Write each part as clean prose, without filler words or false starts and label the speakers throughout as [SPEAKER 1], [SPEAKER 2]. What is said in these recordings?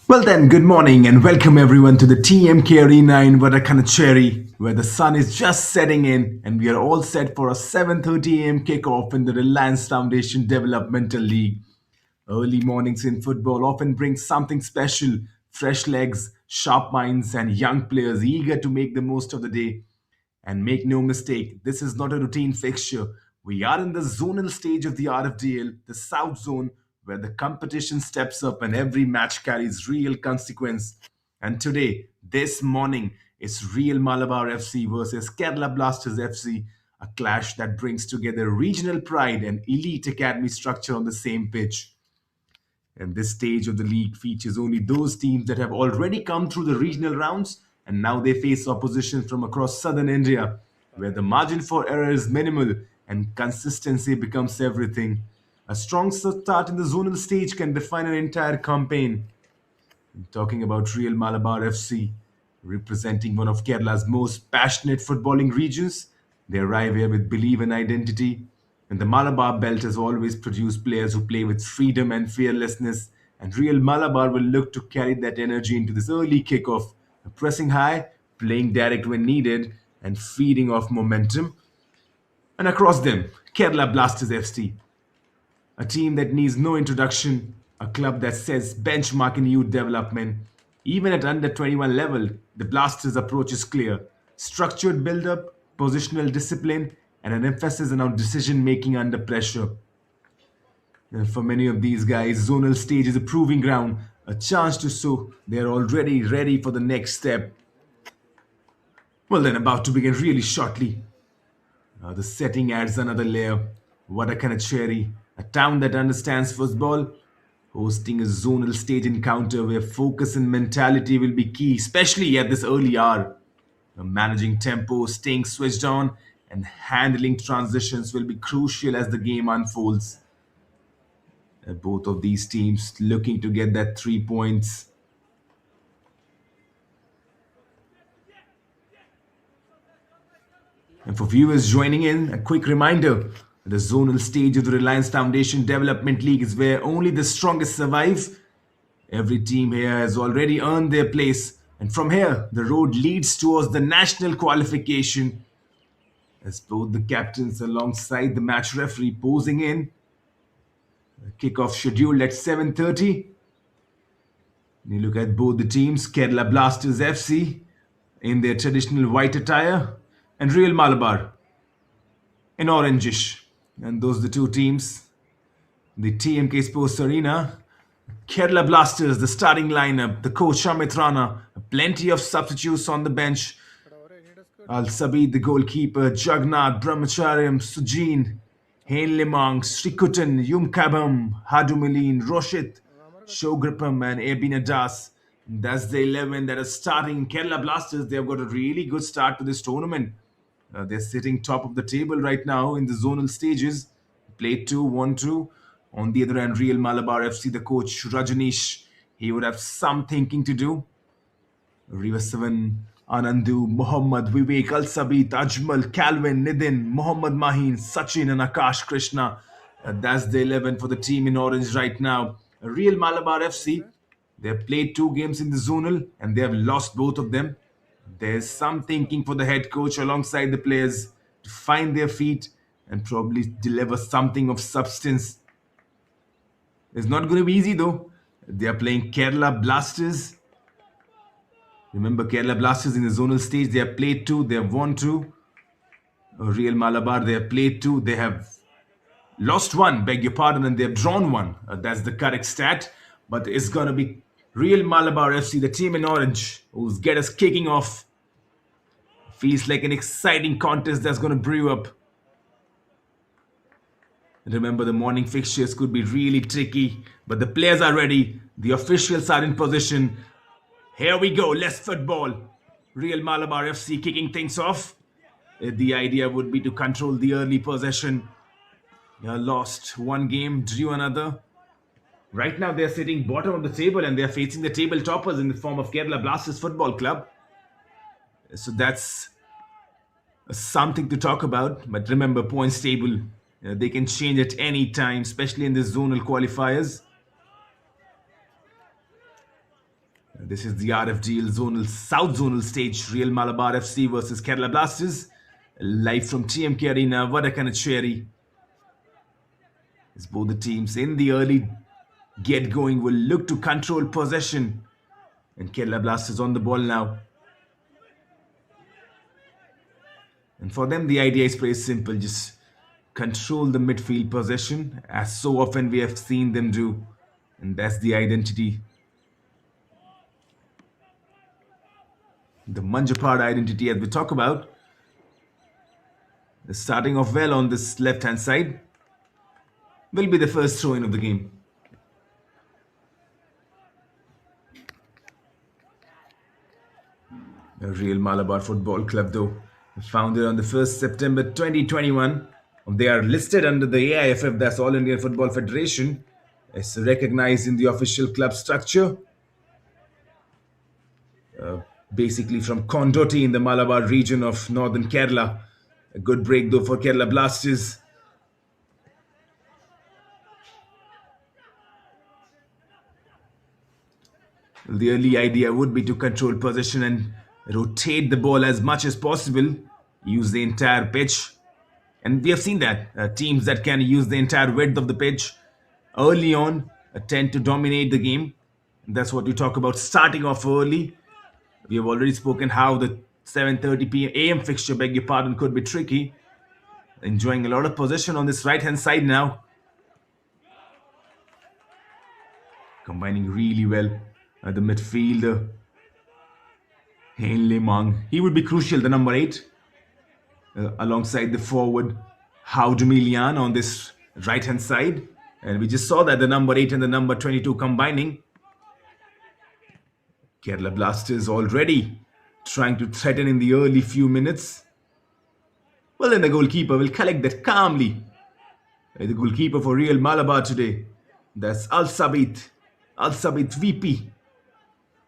[SPEAKER 1] Well then, good morning and welcome everyone to the TMK Arena in Vadakanacheri, where the sun is just setting in and we are all set for a 7:30 a.m. kickoff in the Reliance Foundation Developmental League. Early mornings in football often bring something special: fresh legs, sharp minds, and young players eager to make the most of the day. And make no mistake, this is not a routine fixture. We are in the zonal stage of the RFDL, the South Zone, where the competition steps up and every match carries real consequence. And today, this morning, it's Real Malabar FC versus Kerala Blasters FC, a clash that brings together regional pride and elite academy structure on the same pitch. And this stage of the league features only those teams that have already come through the regional rounds and now they face opposition from across southern India, where the margin for error is minimal and consistency becomes everything. A strong start in the zonal stage can define an entire campaign. Talking about Real Malabar FC, representing one of Kerala's most passionate footballing regions, they arrive here with belief and identity. And the Malabar belt has always produced players who play with freedom and fearlessness. And Real Malabar will look to carry that energy into this early kickoff, pressing high, playing direct when needed, and feeding off momentum. And across them, Kerala Blasters FC, a team that needs no introduction, a club that sets benchmark in youth development. Even at under 21 level, the Blasters' approach is clear: structured build up, positional discipline, and an emphasis on decision making under pressure. And for many of these guys, zonal stage is a proving ground, a chance to show they're already ready for the next step. Well, then, about to begin really shortly. The setting adds another layer. Vadakanacheri, a town that understands football, hosting a zonal stage encounter where focus and mentality will be key, especially at this early hour. Managing tempo, staying switched on, and handling transitions will be crucial as the game unfolds. Both of these teams looking to get that 3 points. And for viewers joining in, a quick reminder: the zonal stage of the Reliance Foundation Development League is where only the strongest survive. Every team here has already earned their place, and from here, the road leads towards the national qualification. As both the captains, alongside the match referee, posing in. Kickoff scheduled at 7:30. You look at both the teams: Kerala Blasters FC in their traditional white attire, and Real Malabar in orangish. And those are the two teams. The TMK Sports Arena, Kerala Blasters, the starting lineup, the coach Amit Rana, plenty of substitutes on the bench. Al Sabid, the goalkeeper, Jagannath, Brahmacharyam, Sujin, Hain Limang, Srikutan, Yumkabam, Hadumilin, Roshit, Shogripam, and Ebina Das. That's the 11 that are starting. Kerala Blasters, they've got a really good start to this tournament. They're sitting top of the table right now in the zonal stages. Played 2, 1-2. On the other hand, Real Malabar FC, the coach Rajanish, he would have some thinking to do. Rivasavan, Anandu, Muhammad, Vivek, Al Sabit, Ajmal, Calvin, Nidin, Muhammad Mahin, Sachin, and Akash Krishna. That's the 11 for the team in orange right now. Real Malabar FC, they have played 2 games in the zonal and they have lost both of them. There's some thinking for the head coach alongside the players to find their feet and probably deliver something of substance. It's not going to be easy though. They are playing Kerala Blasters. Remember, Kerala Blasters in the zonal stage, they have played 2, they have won 2. Real Malabar, they have played 2, they have lost 1, beg your pardon, and they have drawn 1. That's the correct stat. But it's going to be Real Malabar FC, the team in orange, who's get us kicking off Feels like an exciting contest that's going to brew up. Remember, the morning fixtures could be really tricky, but the players are ready. The officials are in position. Here we go, let's football. Real Malabar FC kicking things off. The idea would be to control the early possession. Lost one game, drew another. Right now, they're sitting bottom of the table and they're facing the table toppers in the form of Kerala+South Football Club. So that's something to talk about. But remember, points table, they can change at any time, especially in the zonal qualifiers. This is the RFDL zonal South zonal stage. Real Malabar FC versus Kerala Blasters. Live from TMK Arena, Vadakanacherry. As both the teams in the early get going will look to control possession. And Kerala Blasters on the ball now. And for them, the idea is pretty simple. Just control the midfield possession, as so often we have seen them do. And that's the identity. The Manjapara identity, as we talk about. Starting off well on this left-hand side will be the first throw-in of the game. The Real Malabar Football Club, though, founded on the 1st September 2021. They are listed under the AIFF, that's All Indian Football Federation. It's recognized in the official club structure. Basically from Kondoti in the Malabar region of northern Kerala. A good break though for Kerala Blasters. The early idea would be to control possession and rotate the ball as much as possible. Use the entire pitch. And we have seen that. Teams that can use the entire width of the pitch early on tend to dominate the game. That's what we talk about starting off early. We have already spoken how the 7:30 p.m. AM fixture, beg your pardon, could be tricky. Enjoying a lot of possession on this right-hand side now. Combining really well the midfielder. Hein Mang. He would be crucial, the number 8. Alongside the forward, How Dumilian on this right-hand side. And we just saw that the number 8 and the number 22 combining. Kerala Blasters already trying to threaten in the early few minutes. Well, then the goalkeeper will collect that calmly. The goalkeeper for Real Malabar today, that's Al Sabit VP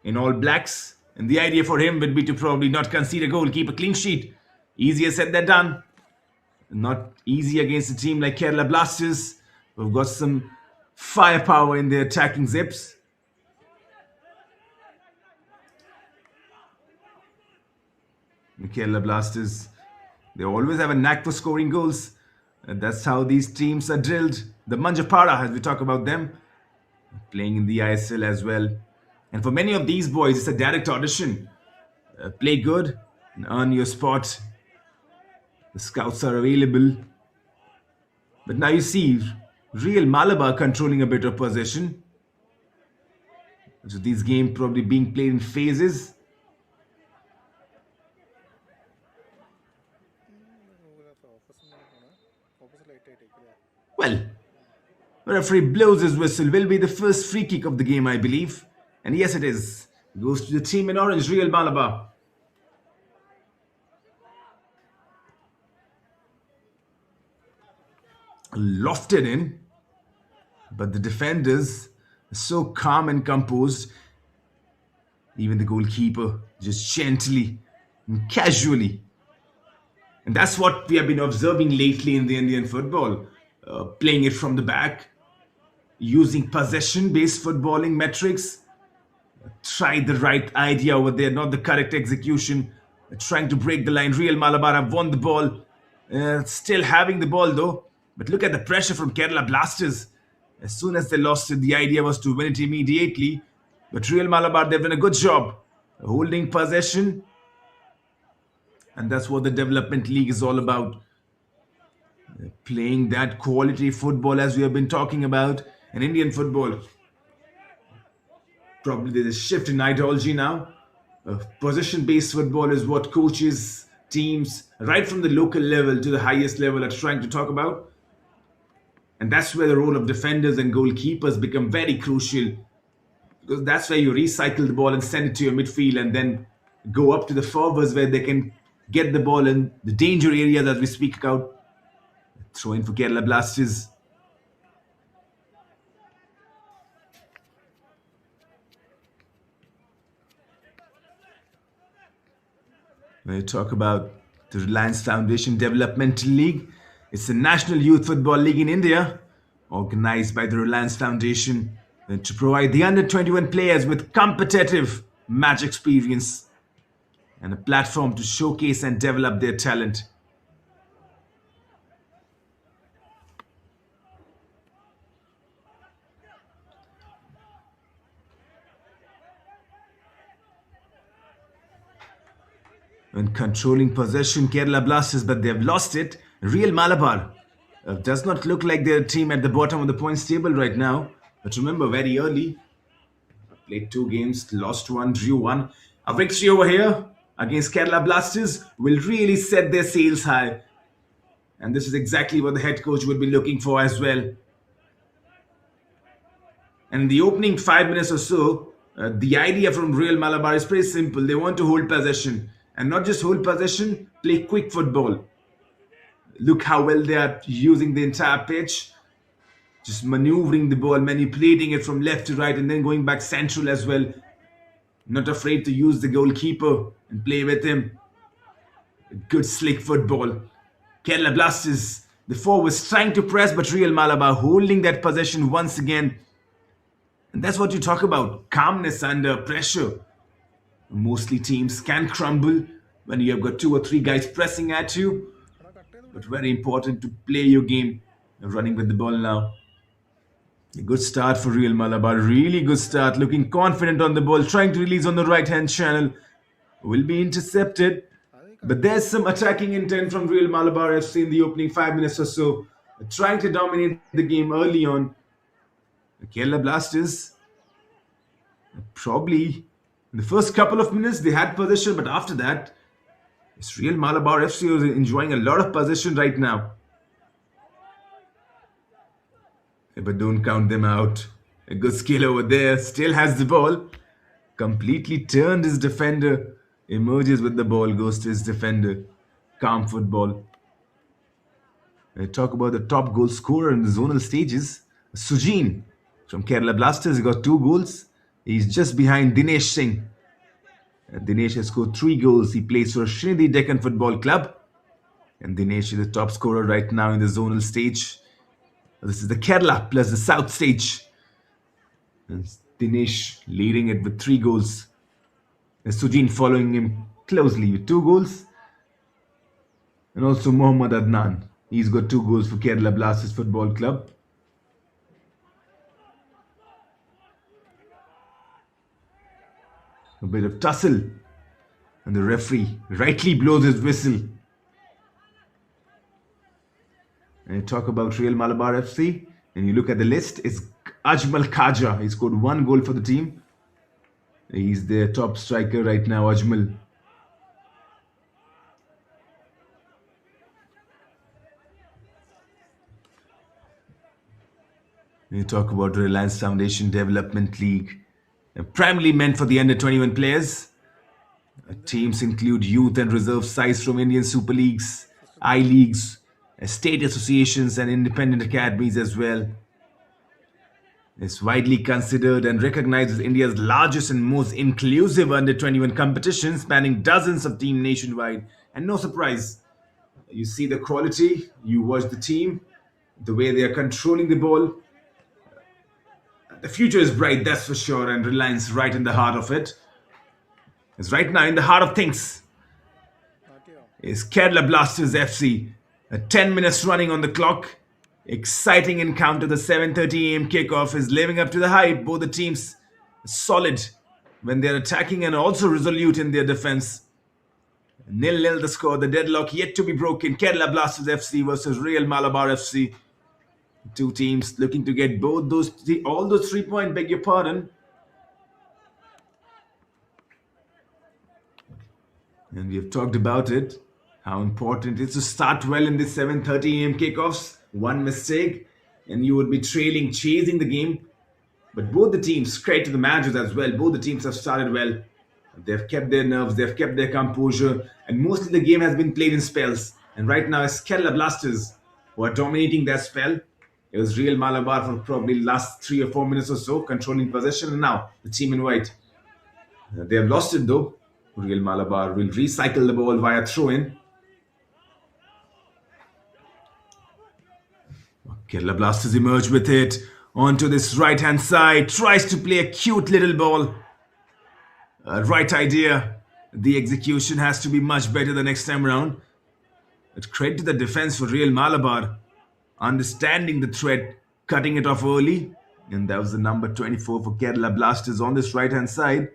[SPEAKER 1] in all blacks. And the idea for him would be to probably not concede a goal, keep a clean sheet. Easier said than done. Not easy against a team like Kerala Blasters, who've got some firepower in their attacking zips. The Kerala Blasters, they always have a knack for scoring goals. And that's how these teams are drilled. The Manjapara, as we talk about them, playing in the ISL as well. And for many of these boys, it's a direct audition. Play good and earn your spot. The scouts are available. But now you see Real Malabar controlling a bit of possession. So these games probably being played in phases. Well, the referee blows his whistle. Will be the first free kick of the game, I believe. And yes, it is. It goes to the team in orange, Real Malabar. Lofted in. But the defenders are so calm and composed. Even the goalkeeper just gently and casually. And that's what we have been observing lately in the Indian football. Playing it from the back, using possession-based footballing metrics. Try the right idea over there, not the correct execution. Trying to break the line. Real Malabar have won the ball. Still having the ball though. But look at the pressure from Kerala Blasters. As soon as they lost it, the idea was to win it immediately. But Real Malabar, they've done a good job holding possession. And that's what the Development League is all about. Playing that quality football as we have been talking about in Indian football. Probably there's a shift in ideology now. Possession-based football is what coaches teams right from the local level to the highest level are trying to talk about. And that's where the role of defenders and goalkeepers become very crucial, because that's where you recycle the ball and send it to your midfield and then go up to the forwards where they can get the ball in the danger areas as we speak about. Throw in for Kerala Blasters. When you talk about the Reliance Foundation Developmental League, it's a national youth football league in India, organized by the Reliance Foundation to provide the under 21 players with competitive match experience and a platform to showcase and develop their talent. When controlling possession, Kerala Blasters, but they've lost it. Real Malabar does not look like they're a team at the bottom of the points table right now. But remember, very early, played two games, lost one, drew one. A victory over here against Kerala Blasters will really set their sails high. And this is exactly what the head coach would be looking for as well. And in the opening 5 minutes or so, the idea from Real Malabar is pretty simple. They want to hold possession. And not just hold possession, play quick football. Look how well they are using the entire pitch. Just maneuvering the ball, manipulating it from left to right, and then going back central as well. Not afraid to use the goalkeeper and play with him. Good slick football. Kerala Blasters, the forwards trying to press, but Real Malabar holding that possession once again. And that's what you talk about, calmness under pressure. Mostly teams can crumble when you have got two or three guys pressing at you, but very important to play your game. Running with the ball now. A good start for Real Malabar, really good start, looking confident on the ball, trying to release on the right hand channel. Will be intercepted, but there's some attacking intent from Real Malabar FC in the opening 5 minutes or so, trying to dominate the game early on. The Kerala Blasters, probably in the first couple of minutes they had possession, but after that, it's Real Malabar FC who's enjoying a lot of possession right now. But don't count them out. A good skill over there, still has the ball. Completely turned his defender. Emerges with the ball, goes to his defender. Calm football. I talk about the top goal scorer in the zonal stages. Sujin from Kerala Blasters. He got 2 goals. He's just behind Dinesh Singh. Dinesh has scored 3 goals. He plays for Srinidhi Deccan Football Club. And Dinesh is the top scorer right now in the zonal stage. This is the Kerala plus the South stage. And Dinesh leading it with 3 goals. And Sujin following him closely with 2 goals. And also Mohammad Adnan. He's got 2 goals for Kerala Blasters Football Club. A bit of tussle. And the referee rightly blows his whistle. And you talk about Real Malabar FC, and you look at the list, it's Ajmal Khaja. He scored 1 goal for the team. He's their top striker right now, Ajmal. You talk about Reliance Foundation Development League, primarily meant for the under 21 players. Teams include youth and reserve sides from Indian Super Leagues, I Leagues, state associations, and independent academies as well. It's widely considered and recognized as India's largest and most inclusive under 21 competition, spanning dozens of teams nationwide. And no surprise, you see the quality, you watch the team, the way they are controlling the ball. The future is bright, that's for sure, and Reliance right in the heart of it. It's right now in the heart of things. Is Kerala Blasters FC. 10 minutes running on the clock. Exciting encounter. The 7:30 a.m. kickoff is living up to the hype. Both the teams solid when they're attacking and also resolute in their defense. 0-0 the score. The deadlock yet to be broken. Kerala Blasters FC versus Real Malabar FC. Two teams looking to get both all those 3 points. Beg your pardon. And we have talked about it. How important it is to start well in the 7:30 a.m. kickoffs. One mistake, and you would be trailing, chasing the game. But both the teams, credit to the managers as well, both the teams have started well. They've kept their nerves, they've kept their composure, and mostly the game has been played in spells. And right now, it's Kerala Blasters who are dominating their spell. It was Real Malabar for probably last 3 or 4 minutes or so, controlling possession, and now the team in white. They have lost it though. Real Malabar will recycle the ball via throw-in. Kerala Blasters emerge with it onto this right-hand side. Tries to play a cute little ball. Right idea. The execution has to be much better the next time around. But credit to the defense for Real Malabar. Understanding the threat, cutting it off early. And that was the number 24 for Kerala Blasters on this right-hand side.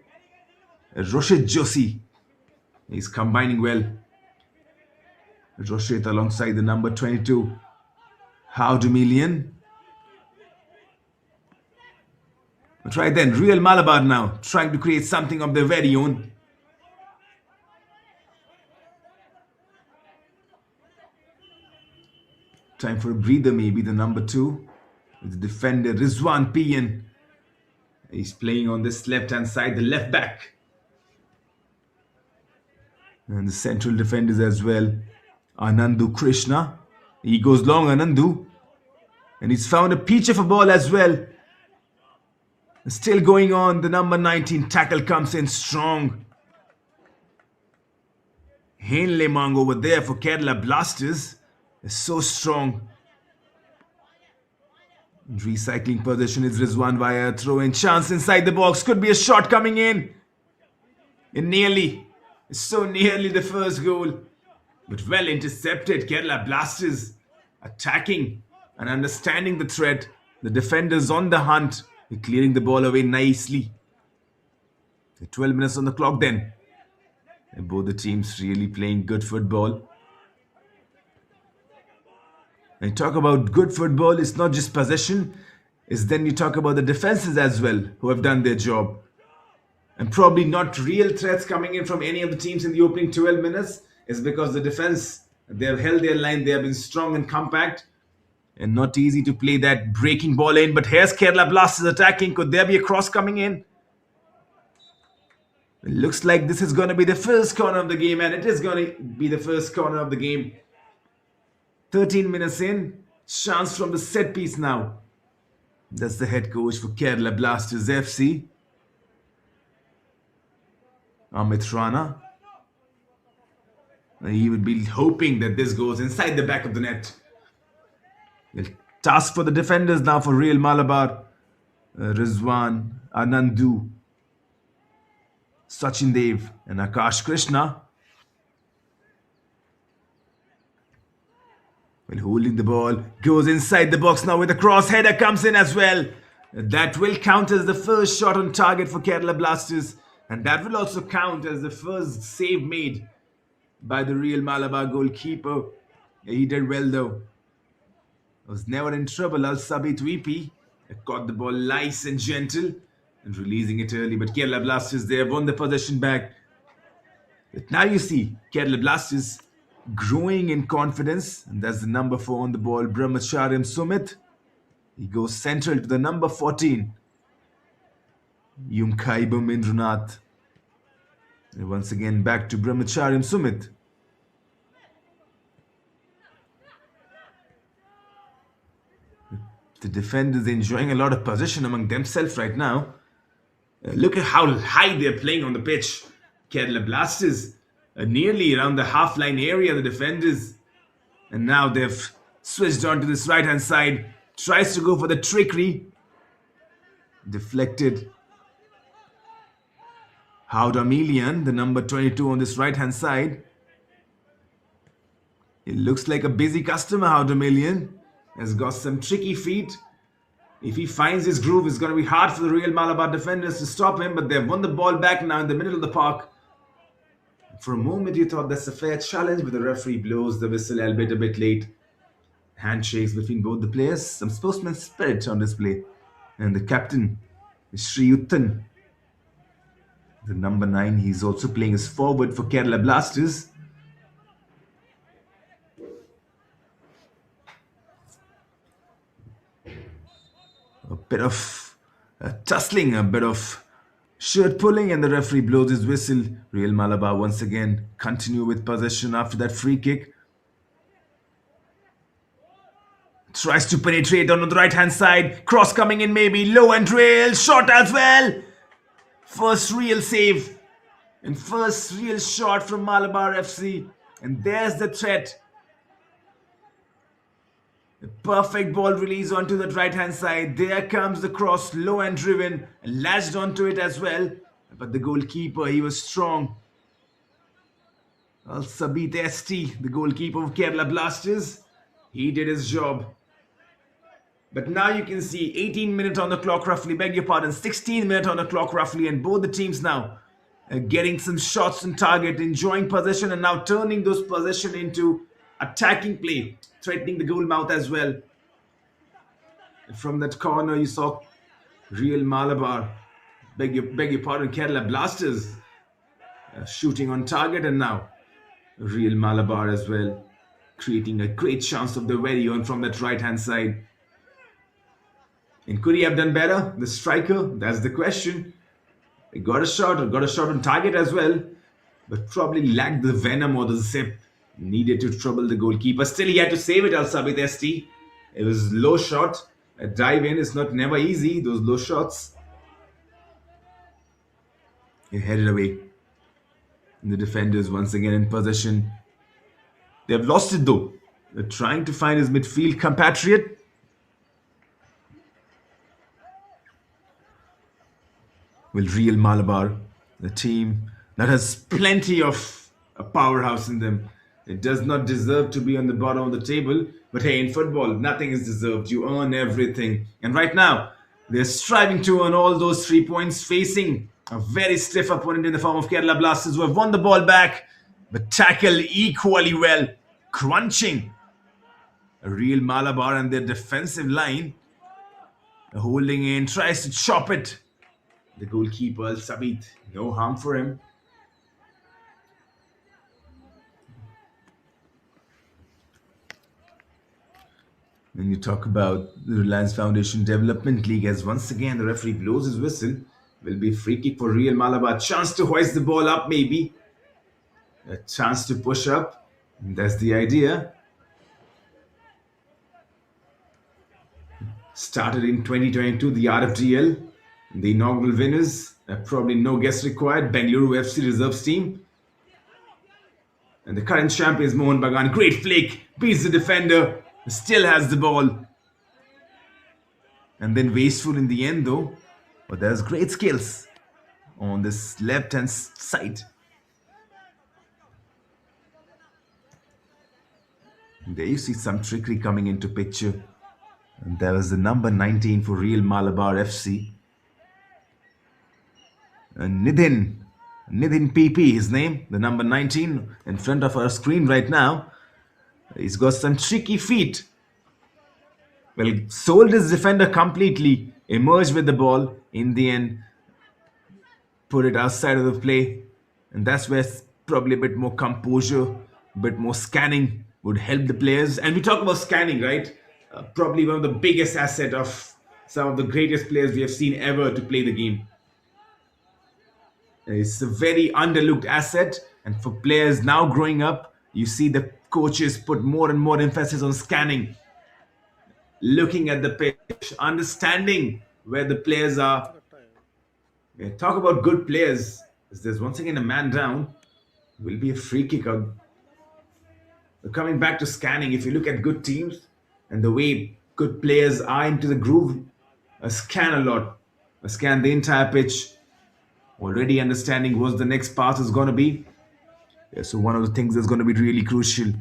[SPEAKER 1] Roshit Joshi. He's combining well. Roshit alongside the number 22. Howdemillion. But right then, Real Malabar now trying to create something of their very own. Time for a breather, maybe the number 2. With the defender Rizwan Pian. He's playing on this left-hand side, the left back. And the central defenders as well. Anandu Krishna. He goes long, Anandu. And he's found a peach of a ball as well. Still going on. The number 19 tackle comes in strong. Henle Mang over there for Kerala Blasters is so strong. Recycling possession is Rizwan via a throw-in. Chance inside the box. Could be a shot coming in. And nearly. So nearly the first goal. But well intercepted. Kerala Blasters attacking and understanding the threat. The defenders on the hunt. They're clearing the ball away nicely. 12 minutes on the clock then. And both the teams really playing good football. When you talk about good football, it's not just possession. It's then you talk about the defenses as well, who have done their job. And probably not real threats coming in from any of the teams in the opening 12 minutes. It's because the defense, they have held their line. They have been strong and compact. And not easy to play that breaking ball in. But here's Kerala Blasters attacking. Could there be a cross coming in? It looks like this is going to be the first corner of the game. And it is going to be the first corner of the game. 13 minutes in. Chance from the set piece now. That's the head coach for Kerala Blasters FC. Amit Rana. He would be hoping that this goes inside the back of the net. Task for the defenders now for Real Malabar. Rizwan, Anandu, Sachin Dev and Akash Krishna. Well, holding the ball. Goes inside the box now with a cross. Header comes in as well. That will count as the first shot on target for Kerala Blasters. And that will also count as the first save made by the Real Malabar goalkeeper. He did well though. Was never in trouble. Al-Sabit VP caught the ball nice and gentle and releasing it early. But Kerala Blasters, they have won the possession back. But now you see Kerala Blasters growing in confidence. And that's the number 4 on the ball, Brahmacharyam Sumit. He goes central to the number 14, Yumkaiba Mindranath. And once again back to Brahmacharyam Sumit. The defenders enjoying a lot of possession among themselves right now. Look at how high they're playing on the pitch. Kerala Blasters nearly around the half-line area, the defenders. And now they've switched on to this right-hand side. Tries to go for the trickery. Deflected. Howdemillion, the number 22 on this right-hand side. It looks like a busy customer, Howdemillion. Has got some tricky feet. If he finds his groove, it's going to be hard for the Real Malabar defenders to stop him. But they've won the ball back now in the middle of the park. For a moment, you thought that's a fair challenge, but the referee blows the whistle, albeit a bit late. Handshakes between both the players. Some sportsman spirit on display. And the captain is Sri Uttan. The number 9, he's also playing as forward for Kerala Blasters. bit of tussling, a bit of shirt pulling, and the referee blows his whistle. Real Malabar once again continue with possession after that free kick. Tries to penetrate on the right hand side. Cross coming in, maybe low and rail. Shot as well. First real save and first real shot from Malabar FC. And there's the threat. The perfect ball release onto the right hand side. There comes the cross, low and driven, latched onto it as well. But the goalkeeper, he was strong. Al Sabit ST, the goalkeeper of Kerala Blasters, he did his job. But now you can see 18 minutes on the clock roughly, beg your pardon, 16 minutes on the clock roughly, and both the teams now getting some shots on target, enjoying possession, and now turning those possession into attacking play, threatening the goal mouth as well. From that corner, you saw Real Malabar, beg your pardon, Kerala Blasters shooting on target, and now Real Malabar as well, creating a great chance of the very own from that right hand side. And could he have done better? The striker, that's the question. He got a shot on target as well, but probably lacked the venom or the zip needed to trouble the goalkeeper. Still, he had to save it, Al Sabit ST. It was low shot. A dive in is never easy, those low shots. He headed away. And the defenders once again in possession. They have lost it though. They're trying to find his midfield compatriot. Will Real Malabar, the team that has plenty of a powerhouse in them, it does not deserve to be on the bottom of the table. But hey, in football, nothing is deserved. You earn everything. And right now, they're striving to earn all those 3 points, facing a very stiff opponent in the form of Kerala Blasters, who have won the ball back, but tackle equally well, crunching Real Malabar and their defensive line. Holding in, tries to chop it. The goalkeeper, Al Sabit, no harm for him. When you talk about the Reliance Foundation Development League, as once again the referee blows his whistle, will be a free kick for Real Malabar. Chance to hoist the ball up, maybe. A chance to push up. That's the idea. Started in 2022, the RFDL. The inaugural winners, probably no guess required, Bengaluru FC reserves team. And the current champions, Mohan Bagan, great flick, beats the defender, still has the ball. And then wasteful in the end though, but there's great skills on this left hand side. There you see some trickery coming into picture. And there was the number 19 for Real Malabar FC. Nidhin PP, his name, the number 19 in front of our screen right now. He's got some tricky feet. Well, sold his defender completely, emerged with the ball, in the end, put it outside of the play. And that's where probably a bit more composure, a bit more scanning would help the players. And we talk about scanning, right? Probably one of the biggest asset of some of the greatest players we have seen ever to play the game. It's a very underlooked asset, and for players now growing up, you see the coaches put more and more emphasis on scanning, looking at the pitch, understanding where the players are. Talk about good players. There's once again a man down. Will be a free kick. Coming back to scanning, if you look at good teams and the way good players are into the groove, scan a lot, scan the entire pitch. Already understanding what the next pass is going to be. So one of the things that's going to be really crucial.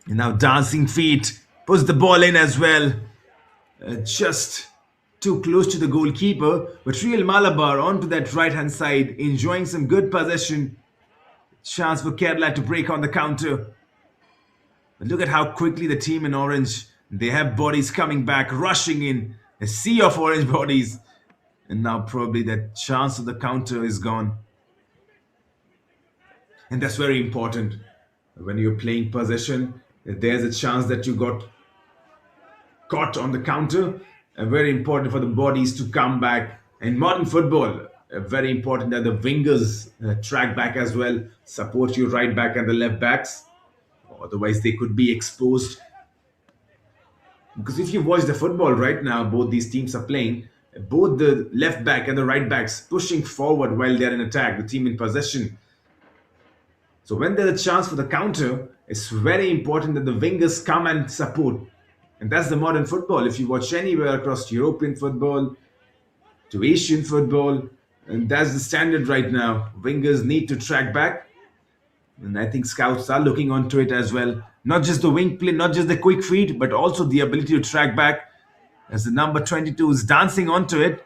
[SPEAKER 1] And now dancing feet, puts the ball in as well. Just too close to the goalkeeper. But Real Malabar onto that right hand side, enjoying some good possession. Chance for Kerala to break on the counter. But look at how quickly the team in orange, they have bodies coming back, rushing in. A sea of orange bodies. And now probably that chance of the counter is gone. And that's very important. When you're playing possession, if there's a chance that you got caught on the counter, very important for the bodies to come back. In modern football, very important that the wingers track back as well, support your right back and the left backs. Otherwise, they could be exposed. Because if you watch the football right now, both these teams are playing. Both the left back and the right backs pushing forward while they're in attack, the team in possession. So when there's a chance for the counter, it's very important that the wingers come and support. And that's the modern football. If you watch anywhere across European football to Asian football, and that's the standard right now. Wingers need to track back. And I think scouts are looking onto it as well. Not just the wing play, not just the quick feed, but also the ability to track back. As the number 22 is dancing onto it.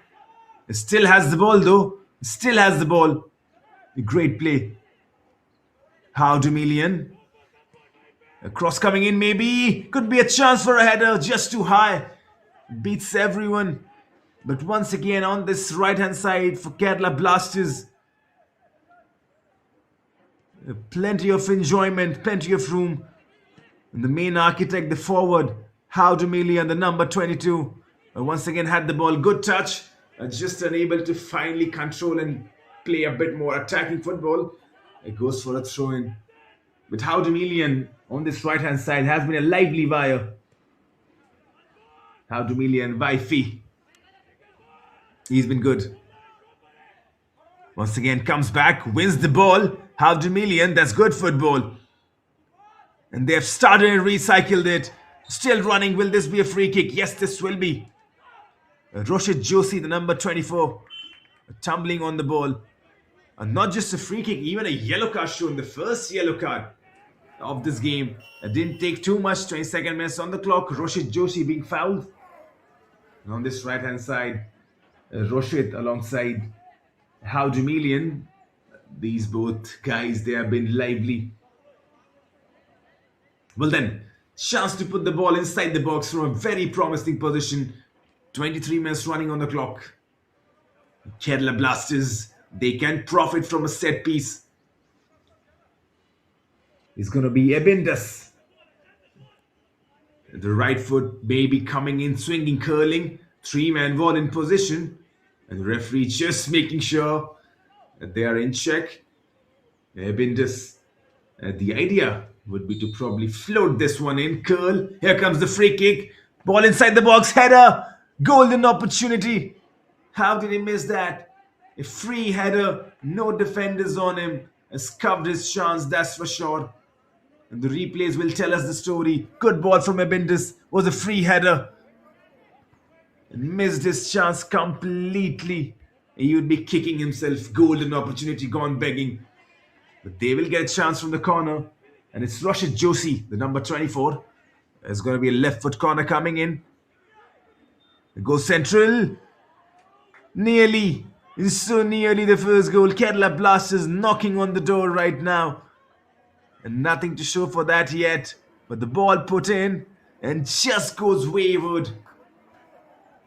[SPEAKER 1] It still has the ball though. Still has the ball. A great play. How Million. A cross coming in maybe. Could be a chance for a header. Just too high. Beats everyone. But once again on this right hand side for Kerala Blasters. Plenty of enjoyment. Plenty of room. And the main architect, the forward. How Million, the number 22. Once again had the ball. Good touch. Just unable to finally control and play a bit more attacking football. It goes for a throw-in. But How Million on this right-hand side has been a lively wire. How Million, Wi-Fi. He's been good. Once again comes back, wins the ball. How Million, that's good football. And they've started and recycled it. Still running. Will this be a free kick? Yes, this will be. Roshit Joshi, the number 24, tumbling on the ball. And not just a free kick, even a yellow card shown, the first yellow card of this game. It didn't take too much, 22nd minutes on the clock. Roshit Joshi being fouled. And on this right-hand side, Roshit alongside How Million. These both guys, they have been lively. Well then, chance to put the ball inside the box from a very promising position. 23 minutes running on the clock. Kerala Blasters, they can profit from a set piece. It's going to be Ebindas. The right foot maybe coming in, swinging, curling. Three-man wall in position. And the referee just making sure that they are in check. Ebindas. The idea would be to probably float this one in. Curl. Here comes the free kick. Ball inside the box. Header. Golden opportunity. How did he miss that? A free header. No defenders on him. Has covered his chance, that's for sure. And the replays will tell us the story. Good ball from Ebindas. Was a free header. And missed his chance completely. He would be kicking himself. Golden opportunity gone begging. But they will get a chance from the corner. And it's Roshit Joshi, the number 24. There's going to be a left foot corner coming in. It goes central. Nearly. It's so nearly the first goal. Kerala Blasters knocking on the door right now. And nothing to show for that yet. But the ball put in and just goes wayward.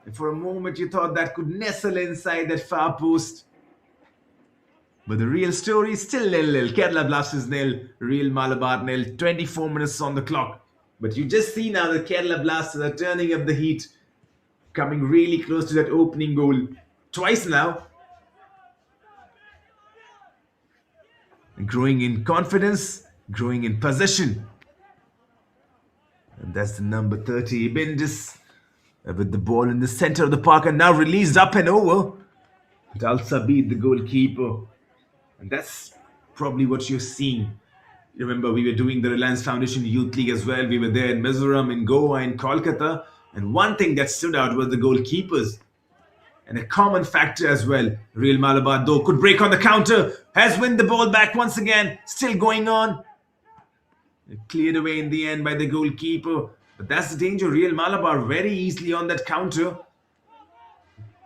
[SPEAKER 1] And for a moment you thought that could nestle inside that far post. But the real story is still 0-0. Kerala Blasters 0, Real Malabar 0. 24 minutes on the clock. But you just see now that Kerala Blasters are turning up the heat. Coming really close to that opening goal. Twice now. And growing in confidence. Growing in possession. And that's the number 30, Bindis. With the ball in the center of the park and now released up and over. But Al Sabid, the goalkeeper. And that's probably what you're seeing. You remember we were doing the Reliance Foundation Youth League as well. We were there in Mizoram, in Goa, in Kolkata. And one thing that stood out was the goalkeepers. And a common factor as well. Real Malabar though could break on the counter. Has win the ball back once again. Still going on. Cleared away in the end by the goalkeeper. But that's the danger. Real Malabar very easily on that counter.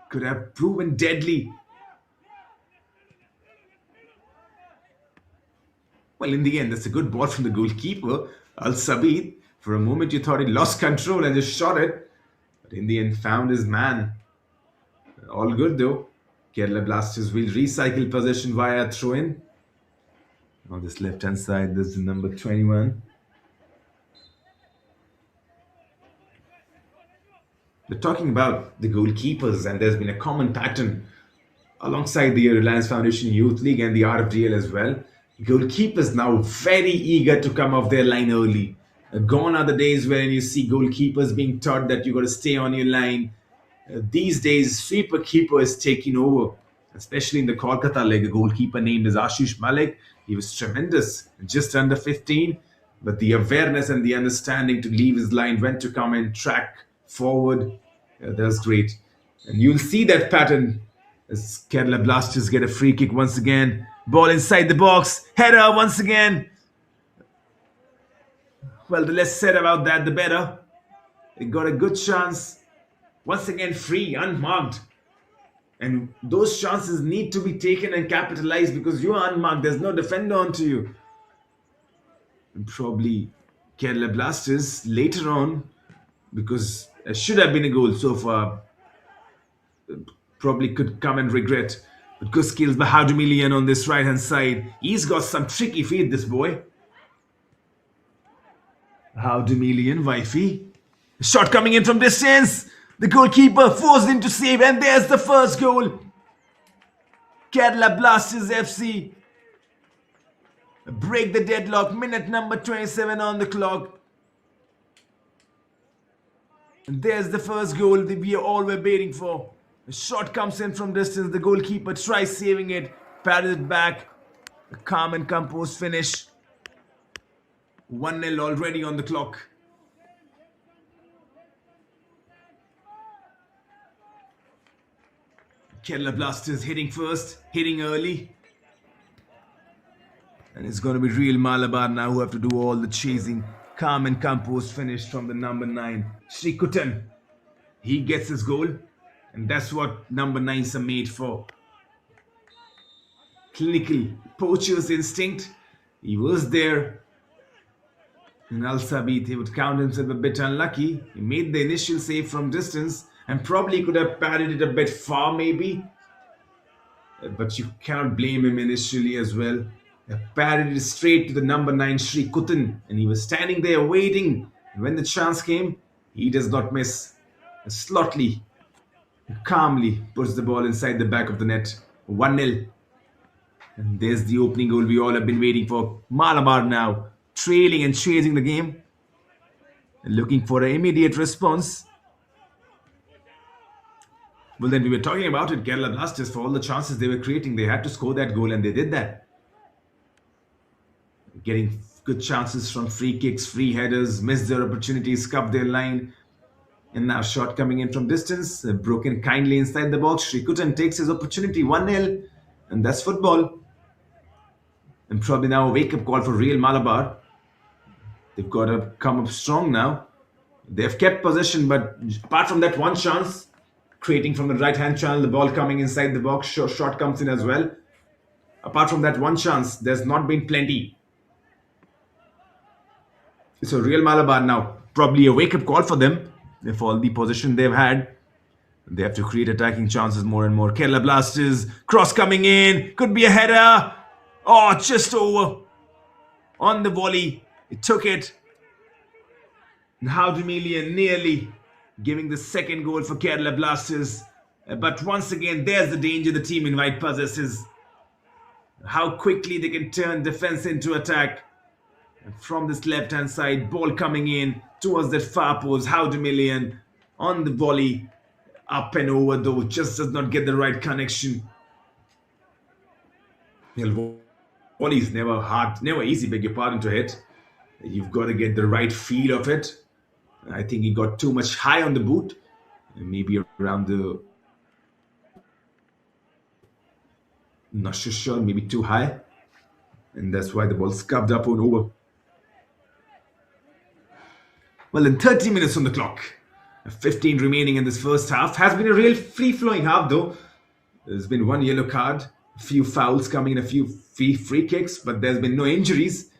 [SPEAKER 1] Could have proven deadly. Well, in the end, that's a good ball from the goalkeeper, Al Sabid. For a moment, you thought he lost control and just shot it. But in the end, found his man. All good though. Kerala Blasters will recycle possession via throw-in. On this left-hand side, there's the number 21. We're talking about the goalkeepers, and there's been a common pattern alongside the Reliance Foundation Youth League and the RFDL as well. Goalkeepers now very eager to come off their line early. Gone are the days when you see goalkeepers being taught that you got to stay on your line. These days, sweeper keeper is taking over, especially in the Kolkata league. A goalkeeper named as Ashish Malik. He was tremendous, just under 15, but the awareness and the understanding to leave his line, when to come and track forward, that's great. And you'll see that pattern as Kerala Blasters get a free kick once again. Ball inside the box, header once again. Well, the less said about that, the better. They got a good chance. Once again, free, unmarked. And those chances need to be taken and capitalized because you are unmarked. There's no defender onto you. And probably Kerala Blasters later on, because it should have been a goal so far, probably could come and regret. But good skills by Haudumilian on this right hand side. He's got some tricky feet, this boy. Haudumilian, wifey. Shot coming in from distance. The goalkeeper forced him to save, and there's the first goal. Kerala Blasters FC break the deadlock. Minute number 27 on the clock. And there's the first goal that we all were waiting for. A shot comes in from distance. The goalkeeper tries saving it, patted it back. A calm and composed finish. 1-0 already on the clock. Kerala Blasters hitting first, hitting early. And it's going to be real Malabar now who have to do all the chasing. Calm and composed finish from the number 9, Srikutan. He gets his goal. And that's what number 9s are made for. Clinical poacher's instinct. He was there. And Al Sabit, he would count himself a bit unlucky. He made the initial save from distance and probably could have padded it a bit far maybe. But you cannot blame him initially as well. He padded it straight to the number 9 Srikutan, and he was standing there waiting. And when the chance came, he does not miss. Slotly, calmly puts the ball inside the back of the net. 1-0. And there's the opening goal we all have been waiting for. Malabar now trailing and chasing the game. And looking for an immediate response. Well, then we were talking about it. Kerala Blasters, for all the chances they were creating, they had to score that goal, and they did that. Getting good chances from free kicks, free headers, missed their opportunities, scuffed their line. And now shot coming in from distance, broken kindly inside the box. Srikutan takes his opportunity, 1-0. And that's football. And probably now a wake-up call for Real Malabar. They've got to come up strong now. They've kept possession, but apart from that one chance, creating from the right-hand channel, the ball coming inside the box, shot comes in as well. Apart from that one chance, there's not been plenty. So Real Malabar now, probably a wake-up call for them. If all the possession they've had, they have to create attacking chances more and more. Kerala Blasters, cross coming in, could be a header. Oh, just over. On the volley, it took it. And Haudumilian nearly giving the second goal for Kerala Blasters. But once again, there's the danger the team in white possesses. How quickly they can turn defense into attack. And from this left-hand side, ball coming in towards that far post. Haudumilian on the volley. Up and over though, just does not get the right connection. Volley is never hard, never easy, beg your pardon, to hit. You've got to get the right feel of it. I think he got too much high on the boot. Maybe around the... Not so sure, maybe too high. And that's why the ball scuffed up and over. Well, in 30 minutes on the clock. 15 remaining in this first half. Has been a real free-flowing half though. There's been one yellow card, a few fouls coming in, a few free kicks, but there's been no injuries.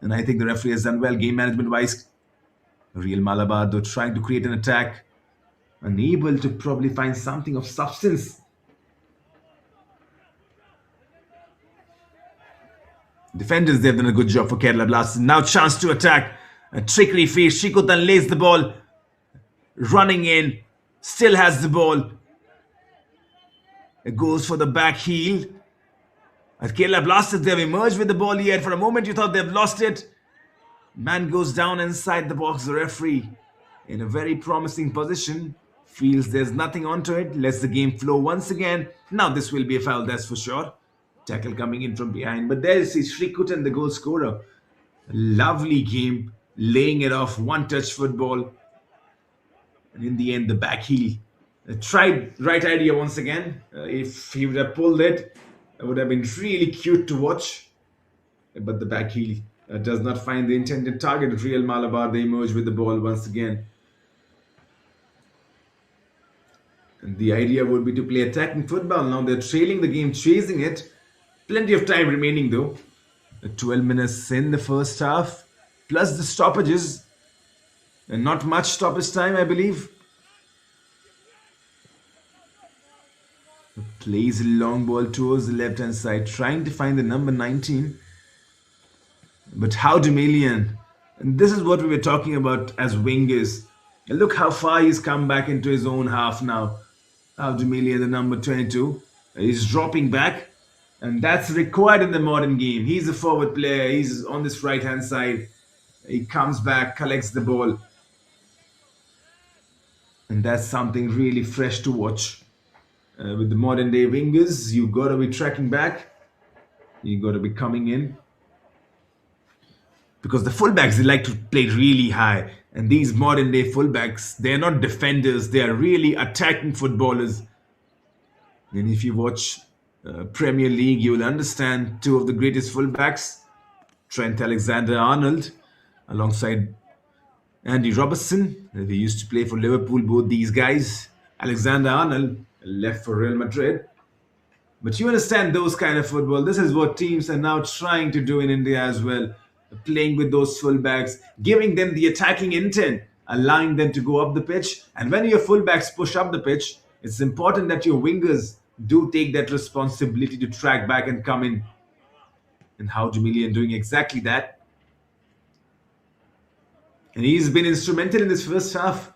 [SPEAKER 1] And I think the referee has done well game management-wise. Real Malabar though trying to create an attack. Unable to probably find something of substance. Defenders, they've done a good job for Kerala Blasters. Now chance to attack. A trickery face. Srikutan lays the ball. Running in. Still has the ball. It goes for the back heel. As Kerala Blasters, they've emerged with the ball yet. For a moment, you thought they've lost it. Man goes down inside the box. The referee, in a very promising position, feels there's nothing onto it. Lets the game flow once again. Now this will be a foul, that's for sure. Tackle coming in from behind. But there's Srikutan, the goal scorer. Lovely game. Laying it off. One-touch football. And in the end, the back heel. Tried right idea once again. If he would have pulled it, it would have been really cute to watch. But the back heel does not find the intended target. Real Malabar, they emerge with the ball once again. And the idea would be to play attacking football. Now they're trailing the game, chasing it. Plenty of time remaining though. 12 minutes in the first half, plus the stoppages. And not much stoppage time, I believe. Plays a long ball towards the left hand side, trying to find the number 19. But how Demelian? And this is what we were talking about as wingers. And look how far he's come back into his own half now. How Demelian, the number 22, is dropping back. And that's required in the modern game. He's a forward player. He's on this right hand side. He comes back, collects the ball. And that's something really fresh to watch. With the modern day wingers, you got to be tracking back. You got to be coming in. Because the fullbacks, they like to play really high. And these modern day fullbacks, they're not defenders. They are really attacking footballers. And if you watch Premier League, you will understand two of the greatest fullbacks. Trent Alexander-Arnold alongside Andy Robertson. They used to play for Liverpool, both these guys. Alexander-Arnold left for Real Madrid. But you understand those kind of football. This is what teams are now trying to do in India as well. Playing with those fullbacks, giving them the attacking intent, allowing them to go up the pitch. And when your fullbacks push up the pitch, it's important that your wingers do take that responsibility to track back and come in. And how Demelian doing exactly that. And he's been instrumental in this first half.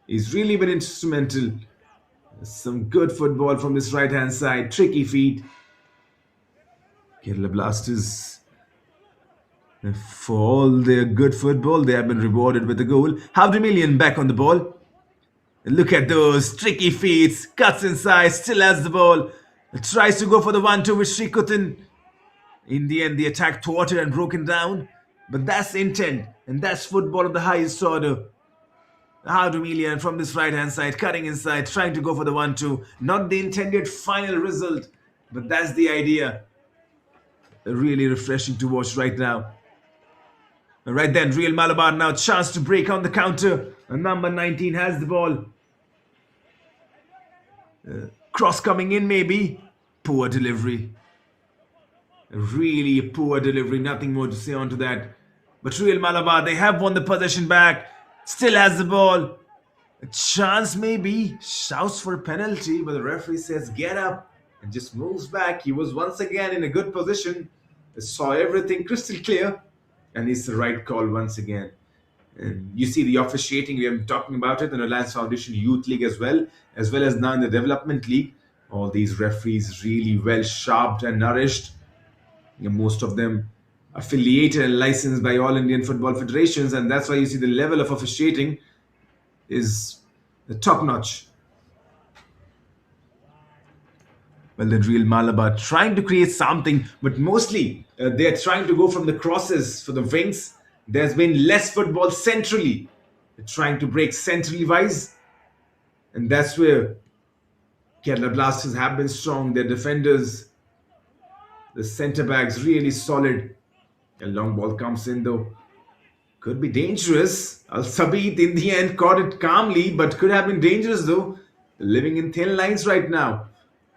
[SPEAKER 1] He's really been instrumental. Some good football from this right hand side. Tricky feet. Kerala Blasters, for all their good football, they have been rewarded with a goal. Demelian back on the ball. Look at those tricky feet. Cuts inside, still has the ball. Tries to go for the 1-2 with Srikutan. In the end, the attack thwarted and broken down. But that's intent. And that's football of the highest order. Demelian from this right hand side, cutting inside, trying to go for the 1-2. Not the intended final result. But that's the idea. Really refreshing to watch right now. Right then, Real Malabar now chance to break on the counter. And number 19 has the ball. Cross coming in maybe. Poor delivery. Really poor delivery. Nothing more to say on to that. But Real Malabar, they have won the possession back. Still has the ball. A chance maybe. Shouts for a penalty. But the referee says get up. And just moves back. He was once again in a good position. Saw everything crystal clear. And it's the right call once again. And you see the officiating, we have been talking about it in the Reliance Foundation Youth League as well as now in the Development League. All these referees really well sharpened and nourished. Most of them affiliated and licensed by all Indian football federations, and that's why you see the level of officiating is top notch. Well, the Real Malabar trying to create something, but mostly they're trying to go from the crosses for the wings. There's been less football centrally. They're trying to break centrally wise. And that's where Kerala Blasters have been strong. Their defenders, the centre backs, really solid. A long ball comes in though. Could be dangerous. Al Sabit in the end caught it calmly, but could have been dangerous though. Living in thin lines right now.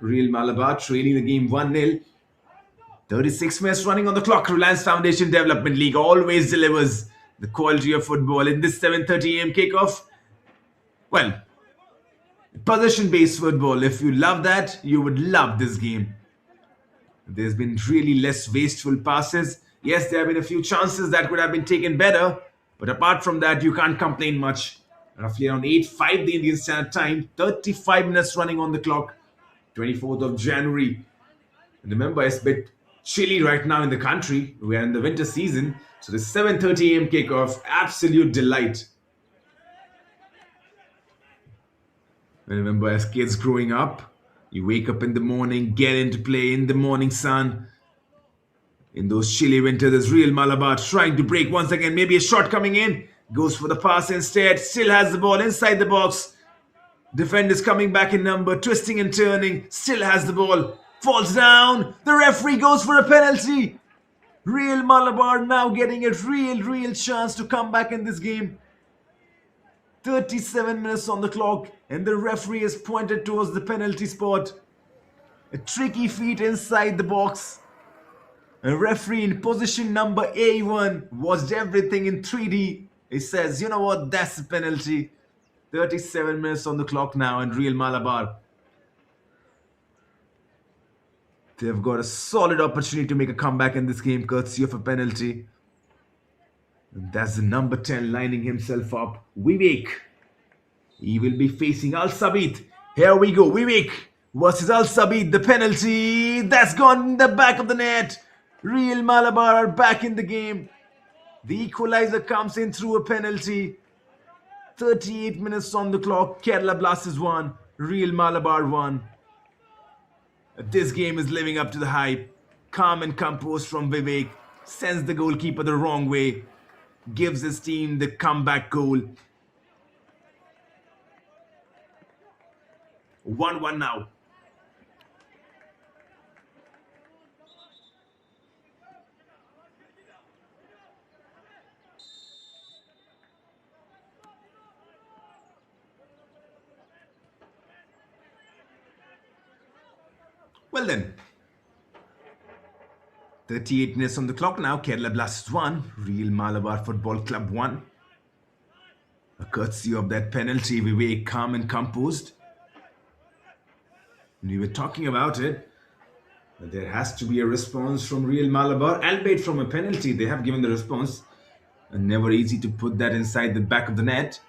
[SPEAKER 1] Real Malabar trailing the game 1-0. 36 minutes running on the clock. Reliance Foundation Development League always delivers the quality of football in this 7:30 a.m. kickoff. Well, possession-based football. If you love that, you would love this game. There's been really less wasteful passes. Yes, there have been a few chances that could have been taken better. But apart from that, you can't complain much. Roughly around 8:05 the Indian Standard Time, 35 minutes running on the clock, 24th of January. And remember, it's a bit chilly right now in the country. We are in the winter season, so the 7:30 a.m. kickoff, absolute delight. And remember, as kids growing up, you wake up in the morning, get into play in the morning sun. In those chilly winters, there's real Malabar trying to break once again. Maybe a shot coming in. Goes for the pass instead. Still has the ball inside the box. Defenders coming back in number, twisting and turning. Still has the ball. Falls down. The referee goes for a penalty. Real Malabar now getting a real chance to come back in this game. 37 minutes on the clock, and the referee has pointed towards the penalty spot. A tricky feet inside the box. A referee in position number A1 watched everything in 3D. He says, you know what, that's a penalty. 37 minutes on the clock now, and Real Malabar, they've got a solid opportunity to make a comeback in this game courtesy of a penalty. And that's the number 10 lining himself up. Vivek. He will be facing Al Sabit. Here we go. Vivek versus Al Sabit. The penalty. That's gone in the back of the net. Real Malabar are back in the game. The equalizer comes in through a penalty. 38 minutes on the clock. Kerala Blasters won. Real Malabar won. This game is living up to the hype. Calm and composed from Vivek. Sends the goalkeeper the wrong way. Gives his team the comeback goal. 1-1 now. Well then, 38 minutes on the clock now. Kerala Blasters 1, Real Malabar Football Club 1. A courtesy of that penalty, Vivek calm and composed. We were talking about it. There has to be a response from Real Malabar, albeit from a penalty. They have given the response. And never easy to put that inside the back of the net.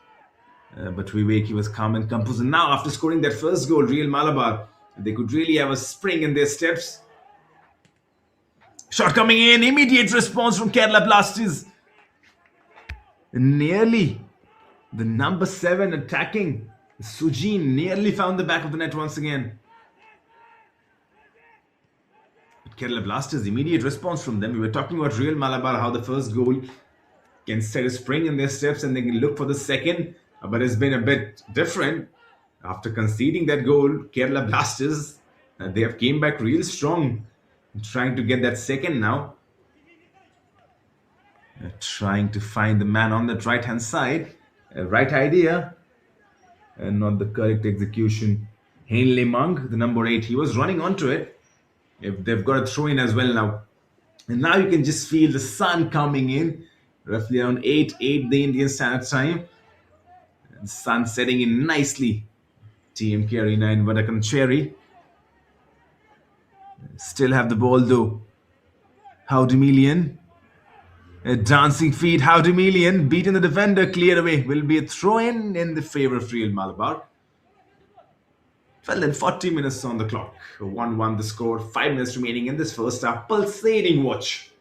[SPEAKER 1] But Vivek, he was calm and composed. And now, after scoring that first goal, Real Malabar, they could really have a spring in their steps. Shot coming in. Immediate response from Kerala Blasters. Nearly. The number 7 attacking. Sujin nearly found the back of the net once again. But Kerala Blasters, immediate response from them. We were talking about Real Malabar, how the first goal can set a spring in their steps and they can look for the second. But it's been a bit different. After conceding that goal, Kerala Blasters, they have came back real strong. Trying to get that second now. Trying to find the man on that right-hand side. Right idea. And not the correct execution. Henley Mung, the number 8, he was running onto it. If they've got a throw in as well now. And now you can just feel the sun coming in. Roughly around 8 the Indian Standard Time. The sun setting in nicely. TMK Arena in Vadakancherry. Still have the ball though. Howdemilian. A dancing feet. Howdemilian beating the defender. Clear away. Will be a throw in the favor of Real Malabar. Well then, 40 minutes on the clock. 1-1 the score. 5 minutes remaining in this first half. Pulsating watch.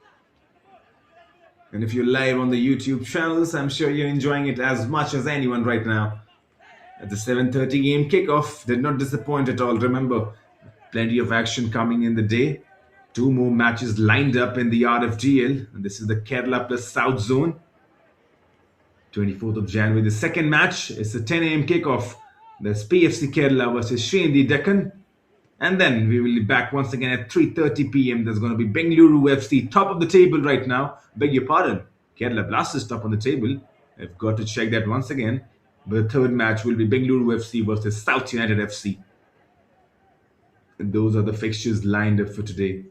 [SPEAKER 1] And if you're live on the YouTube channels, I'm sure you're enjoying it as much as anyone right now. At the 7:30 game kickoff did not disappoint at all. Remember, plenty of action coming in the day. 2 more matches lined up in the RFDL. And this is the Kerala+South zone. 24th of January. The second match is a 10 a.m. kickoff. There's PFC Kerala versus Shrindi Deccan. And then we will be back once again at 3:30 p.m. There's going to be Bengaluru FC top of the table right now. Beg your pardon. Kerala Blasters top on the table. I've got to check that once again. But the third match will be Bengaluru FC versus South United FC. And those are the fixtures lined up for today.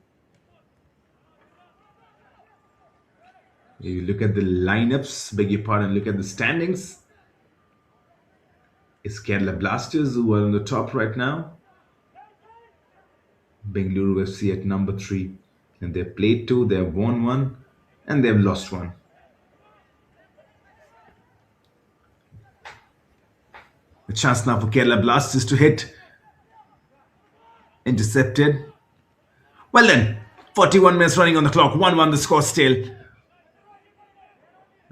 [SPEAKER 1] You look at the lineups, beg your pardon, look at the standings. It's Kerala Blasters who are on the top right now. Bengaluru FC at number 3. And they've played 2, they've won 1, and they've lost 1. A chance now for Kerala Blasters to hit. Intercepted. Well then, 41 minutes running on the clock. 1-1 the score still.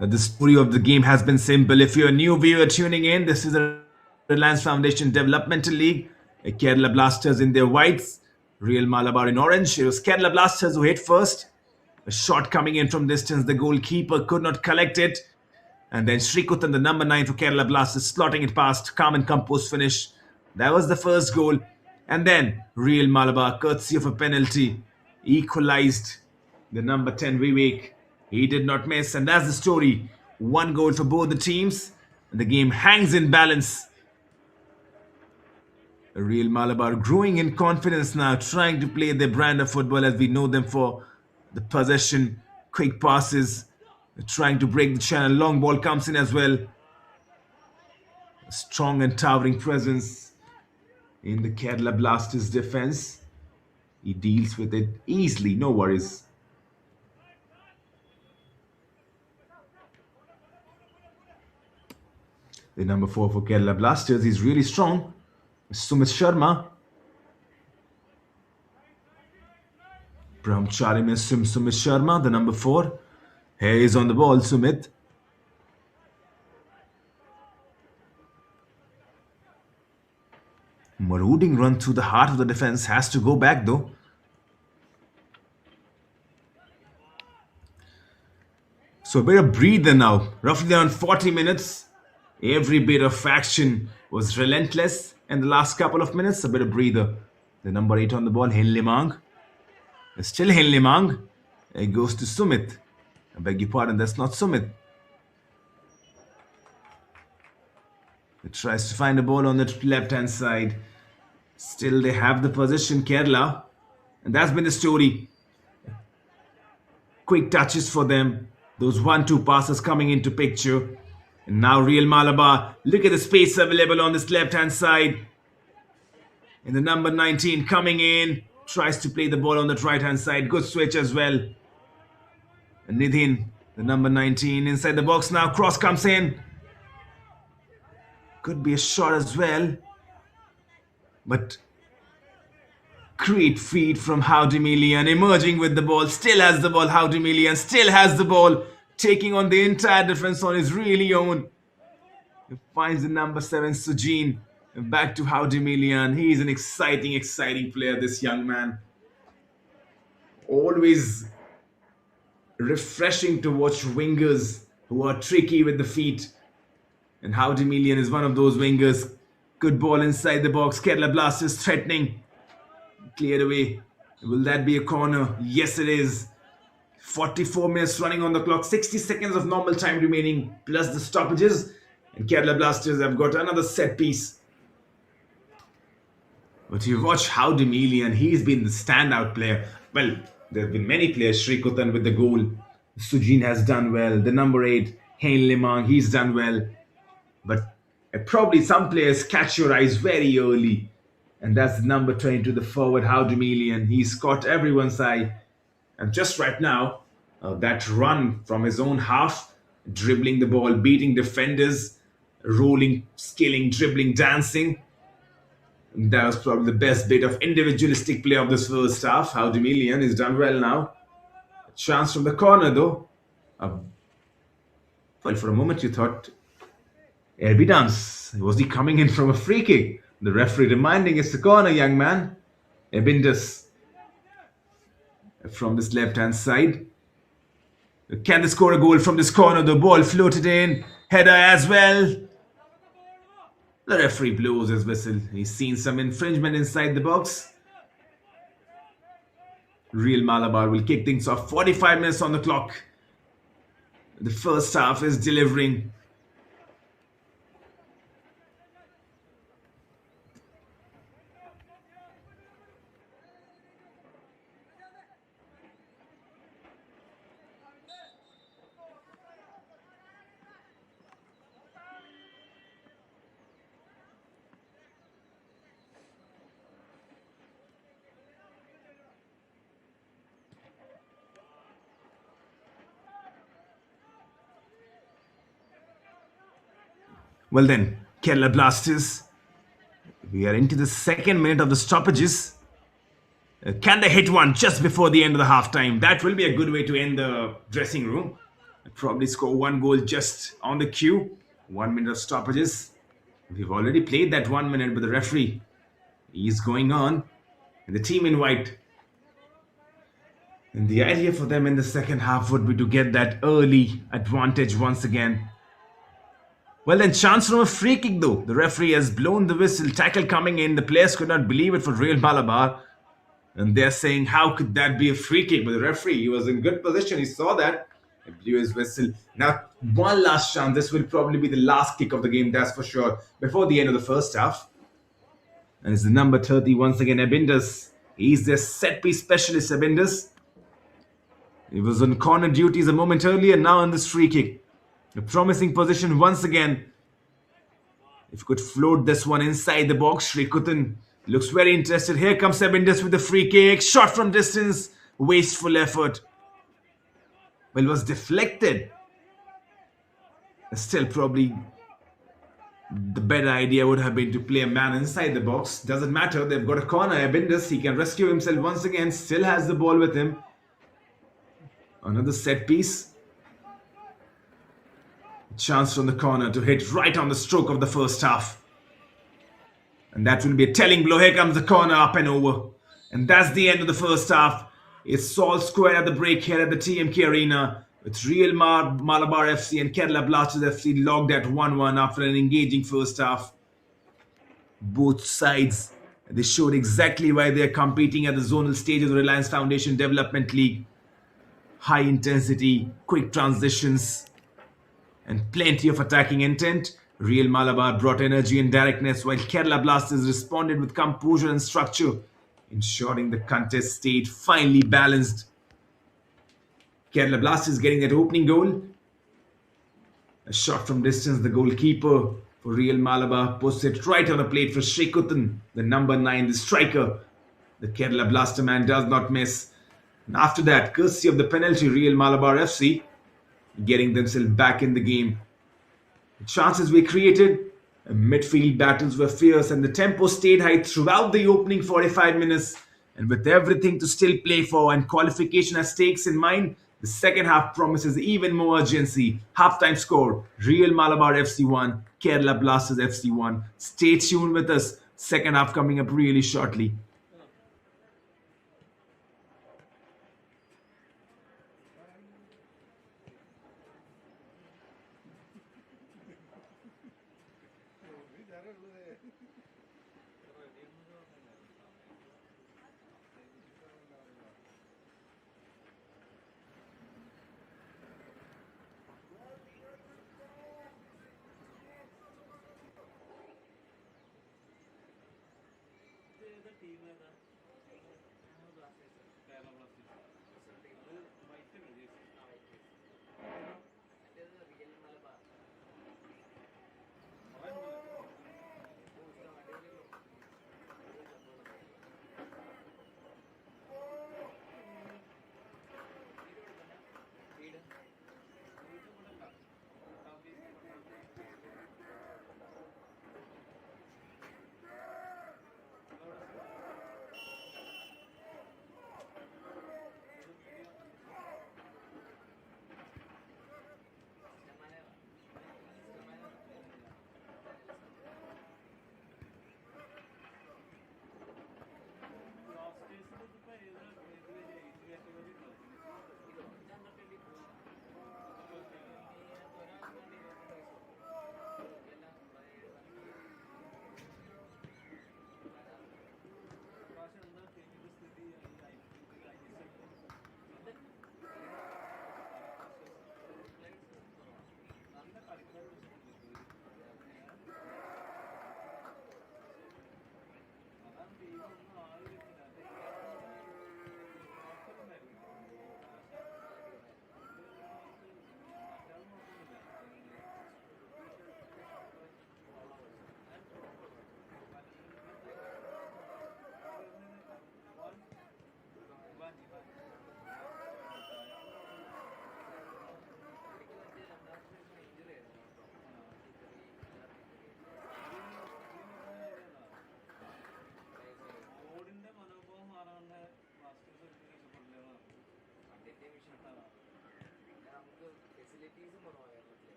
[SPEAKER 1] The story of the game has been simple. If you're a new viewer tuning in, this is the Reliance Foundation Developmental League. Kerala Blasters in their whites, Real Malabar in orange. It was Kerala Blasters who hit first. A shot coming in from distance. The goalkeeper could not collect it. And then Srikutan, the number 9 for Kerala Blasters, slotting it past. Calm and composed finish. That was the first goal. And then Real Malabar, courtesy of a penalty, equalized. The number 10 Vivek. He did not miss. And that's the story. One goal for both the teams. And the game hangs in balance. Real Malabar growing in confidence now, trying to play their brand of football as we know them for the possession, quick passes, trying to break the channel. Long ball comes in as well. A strong and towering presence in the Kerala Blasters defense. He deals with it easily, no worries. The number 4 for Kerala Blasters is really strong. Sumit Sharma. Brahmachari में Sumit Sharma, the number 4. Here is on the ball, Sumit. Marauding run through the heart of the defense, has to go back though. So a bit of breather now. Roughly around 40 minutes. Every bit of action was relentless. And the last couple of minutes, a bit of breather. The number 8 on the ball, Hen Limang. Still Hen Limang. It goes to Sumit. I beg your pardon, that's not Sumit. It tries to find a ball on the left-hand side. Still they have the possession, Kerala. And that's been the story. Quick touches for them. Those 1-2 passes coming into picture. And now Real Malabar. Look at the space available on this left-hand side. And the number 19 coming in. Tries to play the ball on the right-hand side. Good switch as well. And Nidhin, the number 19, inside the box now. Cross comes in. Could be a shot as well. But great feed from Howdy Milian. Emerging with the ball. Still has the ball. Howdy Milian still has the ball. Taking on the entire defense on his really own. He finds the number 7, Sujin. Back to Howdy Milian. He's an exciting player, this young man. Always refreshing to watch wingers who are tricky with the feet. And Howdy Milian is one of those wingers. Good ball inside the box. Kerala Blasters threatening. Cleared away. Will that be a corner? Yes, it is. 44 minutes running on the clock. 60 seconds of normal time remaining. Plus the stoppages. And Kerala Blasters have got another set piece. But you watch Howdy Milian. He's been the standout player. Well, there have been many players. Srikutan with the goal. Sujin has done well. The number 8, Hein Limang, he's done well. But probably some players catch your eyes very early. And that's the number 22, the forward, Howdy Milian. He's caught everyone's eye. And just right now, that run from his own half, dribbling the ball, beating defenders, rolling, scaling, dribbling, dancing. That was probably the best bit of individualistic play of this first half. Howdy Milian is done well now. Chance from the corner though. Well, for a moment you thought Erbi Dance. Was he coming in from a free kick? The referee reminding it's the corner, young man. Ebindus from this left-hand side. Can they score a goal from this corner? The ball floated in. Header as well. The referee blows his whistle. He's seen some infringement inside the box. Real Malabar will kick things off. 45 minutes on the clock. The first half is delivering. Well then, Kerala Blasters. We are into the second minute of the stoppages. Can they hit one just before the end of the halftime? That will be a good way to end the dressing room. Probably score one goal just on the cue. 1 minute of stoppages. We've already played that 1 minute, but the referee is going on. And the team in white. And the idea for them in the second half would be to get that early advantage once again. Well, then, chance from a free kick though. The referee has blown the whistle. Tackle coming in. The players could not believe it for Real Malabar. And they're saying, how could that be a free kick? But the referee, he was in good position. He saw that and blew his whistle. Now, one last chance. This will probably be the last kick of the game, that's for sure, before the end of the first half. And it's the number 30, once again, Abindas. He's their set-piece specialist, Abindas. He was on corner duties a moment earlier, now on this free kick. A promising position once again. If you could float this one inside the box, Shrikutan looks very interested. Here comes Abindas with the free kick. Shot from distance. Wasteful effort. Well, it was deflected. Still, probably the better idea would have been to play a man inside the box. Doesn't matter. They've got a corner. Abindas, he can rescue himself once again. Still has the ball with him. Another set piece. Chance from the corner to hit right on the stroke of the first half. And that will be a telling blow. Here comes the corner, up and over. And that's the end of the first half. It's all square at the break here at the TMK Arena. With Real Malabar FC and Kerala Blasters FC logged at 1-1 after an engaging first half. Both sides, they showed exactly why they are competing at the zonal stage of the Reliance Foundation Development League. High intensity, quick transitions, and plenty of attacking intent. Real Malabar brought energy and directness, while Kerala Blasters responded with composure and structure, ensuring the contest stayed finely balanced. Kerala Blasters getting that opening goal. A shot from distance, the goalkeeper for Real Malabar puts it right on the plate for Shrikutan, the number 9, the striker. The Kerala Blaster man does not miss. And after that, courtesy of the penalty, Real Malabar FC getting themselves back in the game. The chances were created, midfield battles were fierce, and the tempo stayed high throughout the opening 45 minutes. And with everything to still play for and qualification as stakes in mind, the second half promises even more urgency. Halftime score, Real Malabar FC 1, Kerala Blasters FC 1. Stay tuned with us. Second half coming up really shortly.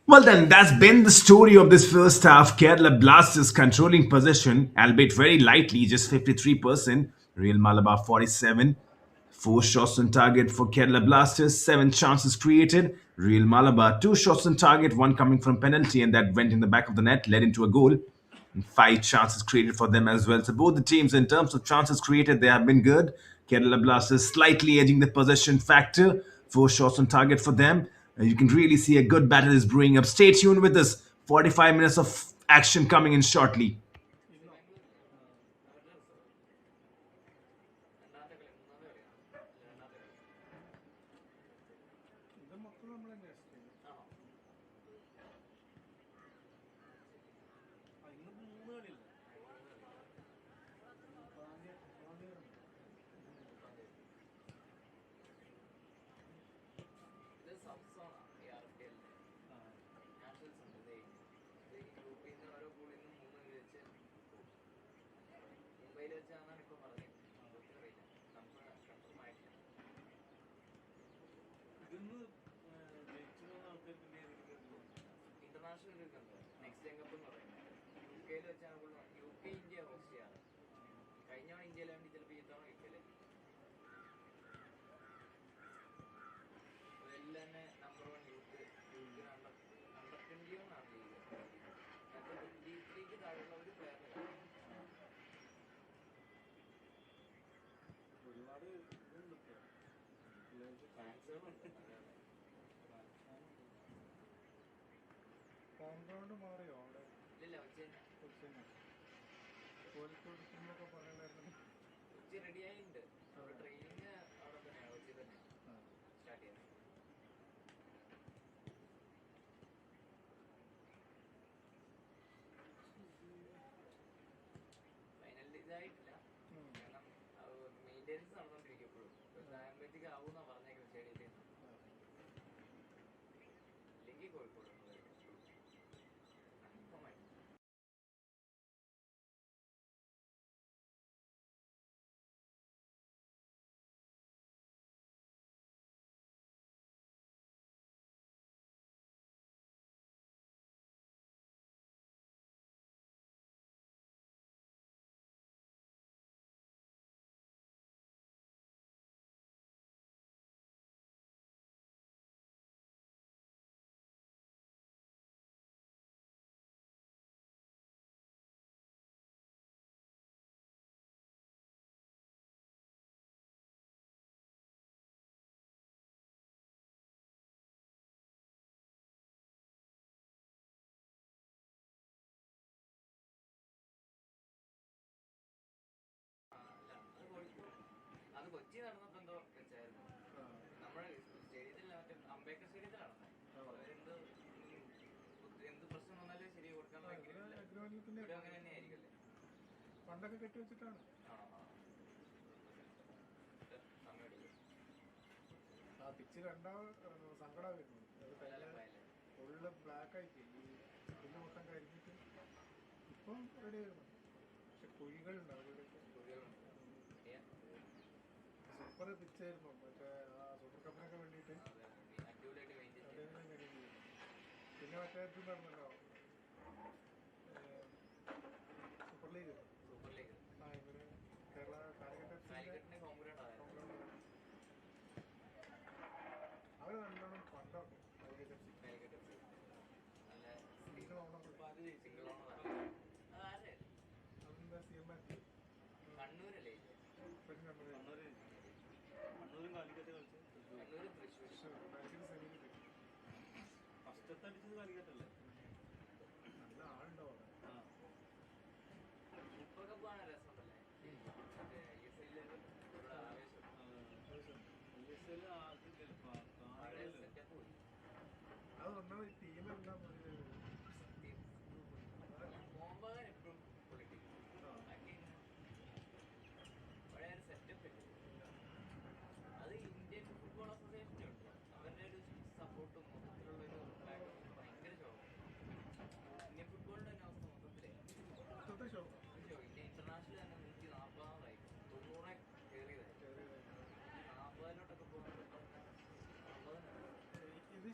[SPEAKER 1] Well, then, that's been the story of this first half. Kerala Blasters controlling possession, albeit very lightly, just 53%. Real Malabar 47. Four shots on target for Kerala Blasters, seven chances created. Real Malabar, two shots on target, one coming from penalty, and that went in the back of the net, led into a goal. And five chances created for them as well. So both the teams, in terms of chances created, they have been good. Kerala Blasters slightly edging the possession factor. Four shots on target for them. You can really see a good battle is brewing up. Stay tuned with us. 45 minutes of action coming in shortly.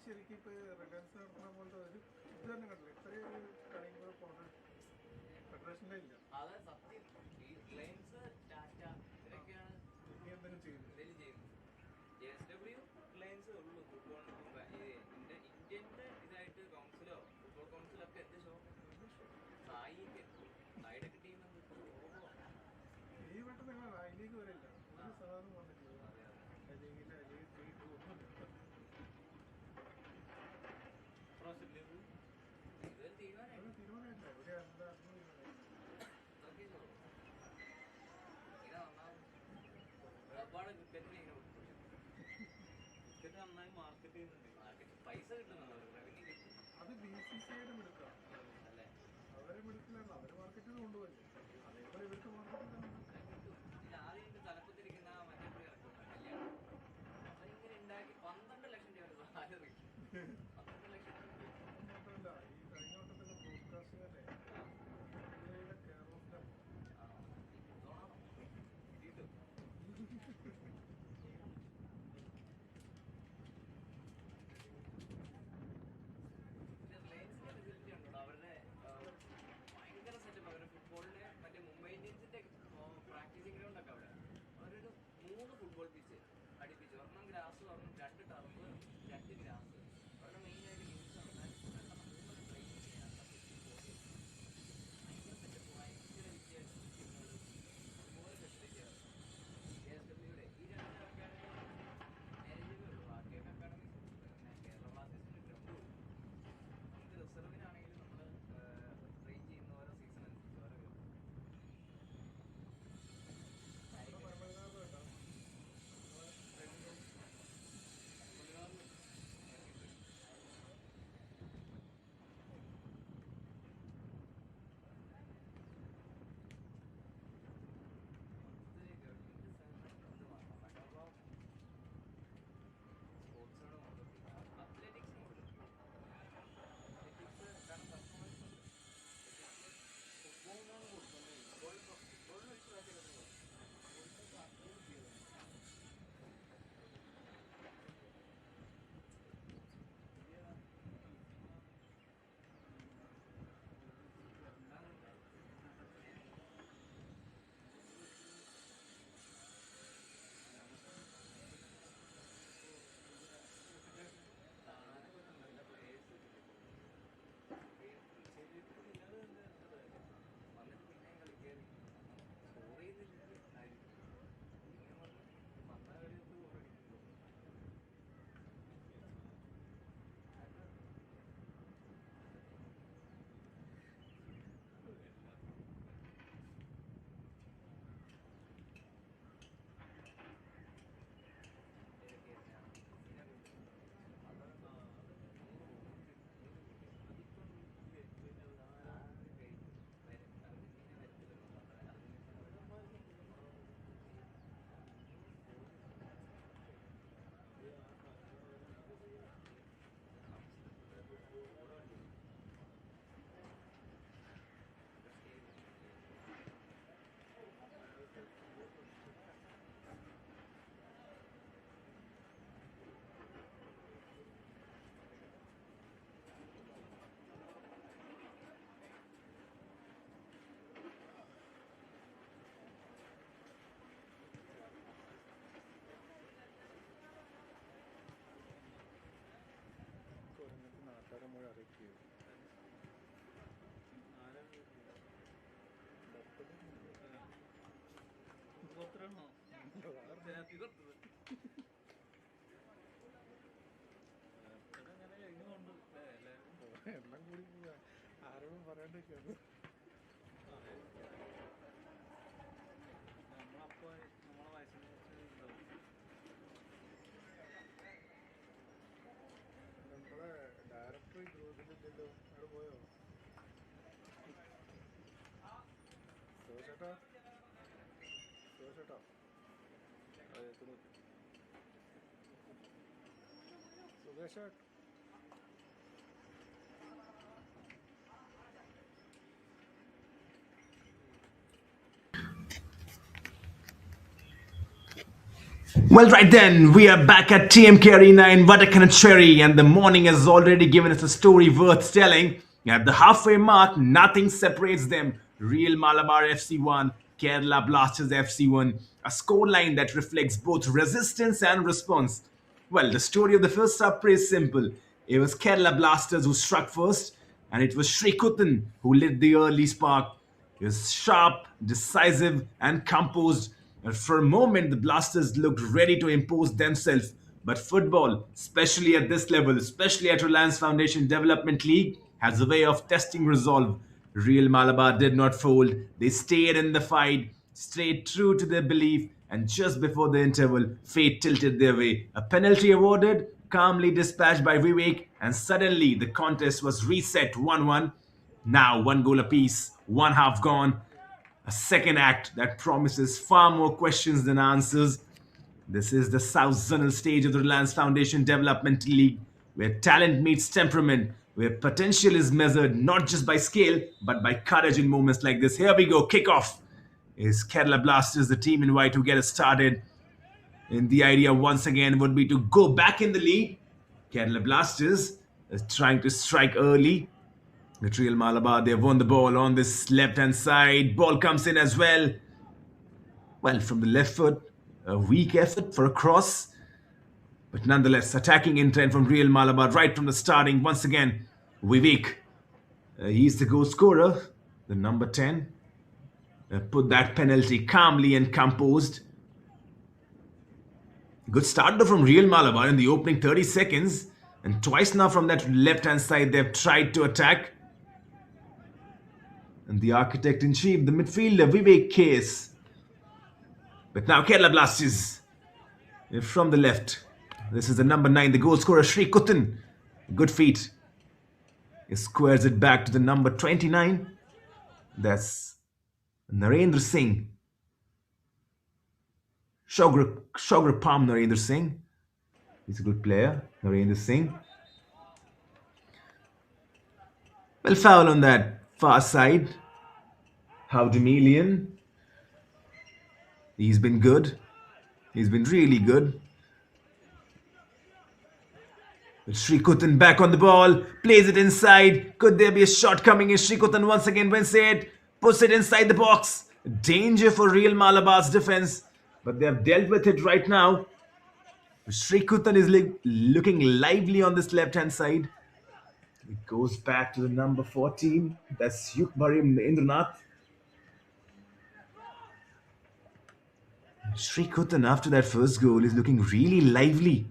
[SPEAKER 2] ശരിക്കും ഇപ്പൊ Reliance നടത്തുന്ന പോലത്തെ ഒരു ഇത് തന്നെ കണ്ടില്ല, ഇത്രയും ഒരു കാര്യങ്ങൾ പുറത്ത് ഫെഡറേഷനിലേ ഇല്ല.
[SPEAKER 3] അതെ സത്യം. ഈ റിലയൻസ്, ടാറ്റ ഇവരൊക്കെയാണ്
[SPEAKER 2] എന്തെങ്കിലും ചെയ്യുന്നത്.
[SPEAKER 3] JSW റിലയൻസ് ഉള്ളൂ ഫുട്ബോളിന്. ഇന്ത്യൻ്റെ ഇതായിട്ട് കൗൺസിലോ ഫുട്ബോൾ കൗൺസിലോ ഒക്കെ എന്ത് ഷോ, സായിയൊക്കെ സായിയുടെ ഒക്കെ ടീം
[SPEAKER 2] ഈ വട്ടം നിങ്ങൾ ഐ ലീഗ് വരില്ല, ഒരു സാധനം വന്നിട്ടില്ല. ഐ ലീഗിന്റെ ലീഗ് 3-2 ഒന്നുമില്ല. തീരുമാനമില്ല, ഒരു എന്താ
[SPEAKER 3] ക്രിക്കറ്റ് നന്നായി മാർക്കറ്റ് ചെയ്യുന്നുണ്ട്, പൈസ കിട്ടുന്നുണ്ടോ, റവന്യൂ കിട്ടും.
[SPEAKER 2] അത് BCCIയുടെ മിടുക്കാം
[SPEAKER 3] അല്ലേ?
[SPEAKER 2] അവരെ മിടുക്കിലാണ്, അവര് മാർക്കറ്റിൽ കൊണ്ടുപോയി. അതേപോലെ ഇവർക്ക് മാർക്കറ്റിൽ
[SPEAKER 3] ആദ്യം തലപ്പത്തിരിക്കുന്ന മറ്റേ കല്യാണം അതിങ്ങനെ ഉണ്ടാക്കി 12 ലക്ഷം രൂപ സാലറി. 12 ലക്ഷം
[SPEAKER 2] മാത്രമല്ല, ഈ കഴിഞ്ഞ വട്ടത്തിലെ ബ്രോഡ്കാസ്റ്റുകാരെ
[SPEAKER 3] കിട്ടും. റിലയൻസിന്റെ ഫെസിലിറ്റി ഉണ്ടോ അവരുടെ? ഭയങ്കര സെറ്റപ്പ്. അവരുടെ ഫുട്ബോളിന് മറ്റേ മുംബൈ ഇന്ത്യൻസിന്റെ പ്രാക്ടീസിംഗ് ഗ്രൗണ്ട് ഒക്കെ അവിടെ അവരൊരു 3 ഫുട്ബോൾ പിച്ച് അടുപ്പിച്ചു. ഒരെണ്ണം ഗ്രാസ്, ഒരെണ്ണം 2 ടർഫ്, 2 ഗ്രാസ്. അവരുടെ മെയിനായിട്ട് ഗെയിംസ് നടത്താൻ 3 ട്രെയിനിങ് ചെയ്യാൻ ഭയങ്കര സെറ്റപ്പ്, ഭയങ്കര വിദ്യാഭ്യാസം, അതുപോലെ ഫെസിലിറ്റിയാണ്. JSWയുടെ ഈ 2 അക്കാഡമി മാനേജബിൾ ഉള്ളൂ. ബാക്കിയൊക്കെ അക്കാഡമി കേരള ബ്ലാസ്റ്റേഴ്സിന്റെ ഗ്രൗണ്ട് നമുക്ക് റിസർവിനാണെങ്കിലും നമ്മൾ ട്രെയിൻ ചെയ്യുന്ന ഓരോ സീസൺ അനുസരിച്ച് ഓരോ ഗ്രൗണ്ട്. സ്പോർട്സിനോട് കൊടുക്കും, അത്ലറ്റിക്സിന് കൊടുക്കും. അത്ലറ്റിക്സ് കാരണം പെർഫോമൻസ് ഉണ്ട്. ഫുട്ബോളിനാണ് കൊടുക്കുന്നത്. ഫുട്ബോളിന് ഒരു പ്രാവശ്യം വന്നിട്ട് പിന്നെയും കളിക്കാറ് സ്കോർ ചെയ്യുന്നില്ല ആയിരിക്കും. ഇങ്ങനെ വന്ന കളിയൊക്കെ ഓടിക്കുമ്പോൾ
[SPEAKER 2] നാട്ടുകാരെ മുഴുവൻ അറിയിക്കുകയും എല്ലാം കൂടി ആരോടും പറയാണ്ടിരിക്കുകയാണ്.
[SPEAKER 4] നമ്മളപ്പോ നമ്മളെ വയസ്സിനെ കുറിച്ച്
[SPEAKER 2] നമ്മളെ ഡയറക്ടർ ഗ്രൂപ്പിലില്ലല്ലോ, അവിടെ പോയോ? സുഖേട്ടാ Sukhesh
[SPEAKER 1] Well, right then, we are back at TMK Arena in Vadakanacheri, and the morning has already given us a story worth telling. At the halfway mark, nothing separates them. Real Malabar FC 1, Kerala Blasters FC 1, a scoreline that reflects both resistance and response. Well, the story of the first half is simple. It was Kerala Blasters who struck first, and it was Srikuthan who lit the early spark. He was sharp, decisive, and composed. And for a moment, the Blasters looked ready to impose themselves. But football, especially at this level, especially at Reliance Foundation Development League, has a way of testing resolve. Real Malabar did not fold. They stayed in the fight, stayed true to their belief, and just before the interval, fate tilted their way. A penalty awarded, calmly dispatched by Vivek, and suddenly the contest was reset 1-1. Now, one goal apiece, one half gone. A second act that promises far more questions than answers. This is the South Zonal stage of the Reliance Foundation Development League, where talent meets temperament, where potential is measured not just by scale, but by courage in moments like this. Here we go, kickoff. Is Kerala Blasters the team in white who get us started? And the idea once again would be to go back in the lead. Kerala Blasters is trying to strike early. The Real Malabar, they have won the ball on this left-hand side. Ball comes in as well. Well, from the left foot, a weak effort for a cross. But nonetheless, attacking intent from Real Malabar right from the starting. Once again, Vivek. He's the goal scorer, the number 10. Put that penalty calmly and composed. Good start though from Real Malabar in the opening 30 seconds. And twice now from that left-hand side, they've tried to attack. And the architect in chief, the midfielder, Vivek Case. But now Kerala Blasters from the left. This is the number 9, the goal scorer, Srikuthan. Good feet. He squares it back to the number 29. That's Narendra Singh. Shogra Palm Narendra Singh. He's a good player, Narendra Singh. Well, foul on that far side. Howdemilian. He's been good. He's been really good. Srikuthan back on the ball. Plays it inside. Could there be a shot coming in? Srikuthan once again wins it. Puts it inside the box. Danger for Real Malabar's defense. But they have dealt with it right now. Srikuthan is looking lively on this left-hand side. It goes back to the number 14. That's Yukbarim Indranath. Srikuthan, after that first goal, is looking really lively.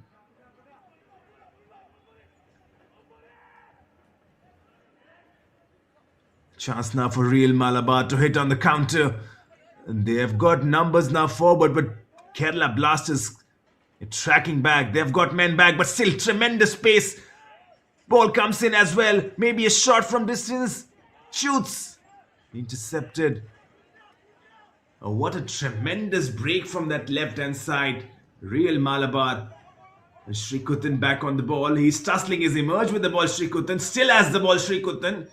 [SPEAKER 1] Chance now for Real Malabar to hit on the counter. And they have got numbers now forward, but Kerala Blasters tracking back. They've got men back, but still tremendous pace. Ball comes in as well. Maybe a shot from distance. Shoots. Intercepted. Oh, what a tremendous break from that left-hand side. Real Malabar. Srikuthan back on the ball. He's tussling his emerge with the ball. Srikuthan still has the ball. Srikuthan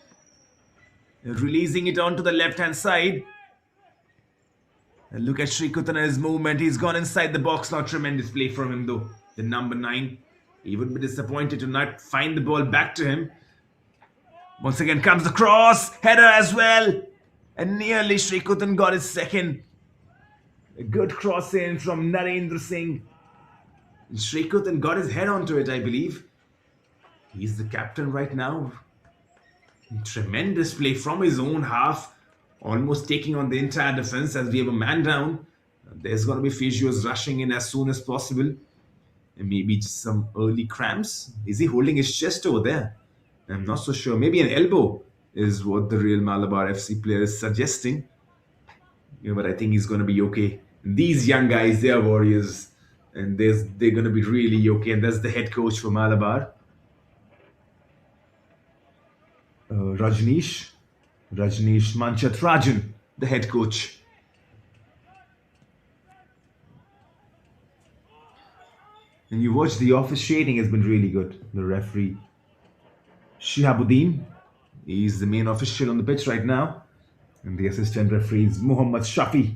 [SPEAKER 1] releasing it onto the left-hand side. And look at Srikuthan and his movement. He's gone inside the box now. Tremendous play from him though. The number 9. He would be disappointed to not find the ball back to him. Once again comes the cross. Header as well. And nearly Srikuthan got his second. A good cross in from Narendra Singh. And Srikuthan got his head onto it, I believe. He's the captain right now. Tremendous play from his own half. Almost taking on the entire defense as we have a man down. There's going to be physios rushing in as soon as possible. And maybe just some early cramps. Is he holding his chest over there? I'm not so sure. Maybe an elbow is what the Real Malabar FC player is suggesting. Yeah, but I think he's going to be okay. These young guys, they are warriors. And they're going to be really okay. And that's the head coach for Malabar. Rajneesh Manchatrajan, the head coach. And you watch the officiating has been really good. The referee, Shihabuddin, he's the main official on the pitch right now. And the assistant referees, Muhammad Shafi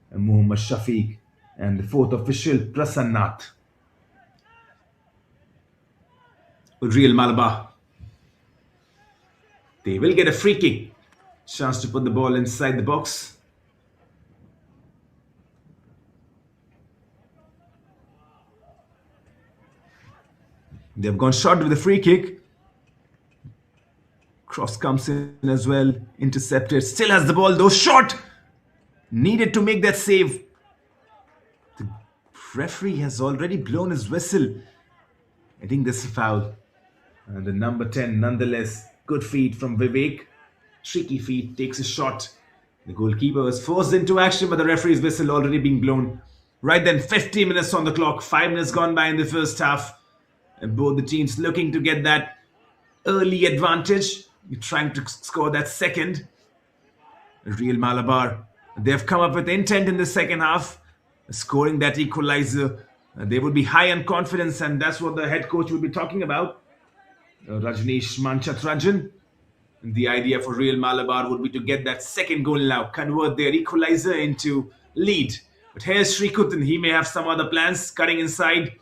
[SPEAKER 1] and Muhammad Shafiq. And the fourth official, Prasannath. Real Malabar. They will get a free kick. Chance to put the ball inside the box. They've gone short with a free kick. Cross comes in as well. Intercepted. Still has the ball though. Shot! Needed to make that save. The referee has already blown his whistle. I think this is a foul. And the number 10, nonetheless, good feed from Vivek. Tricky feed, takes a shot. The goalkeeper was forced into action, but the referee's whistle already being blown. Right then, 50 minutes on the clock. 5 minutes gone by in the first half. And both the teams looking to get that early advantage. You're trying to score that second. Real Malabar, they've come up with intent in the second half, scoring that equalizer. They would be high on confidence, and that's what the head coach will be talking about. Rajneesh Manchatrajan. And the idea for Real Malabar would be to get that second goal now, convert their equalizer into lead. But here's Srikutan. He may have some other plans, cutting inside.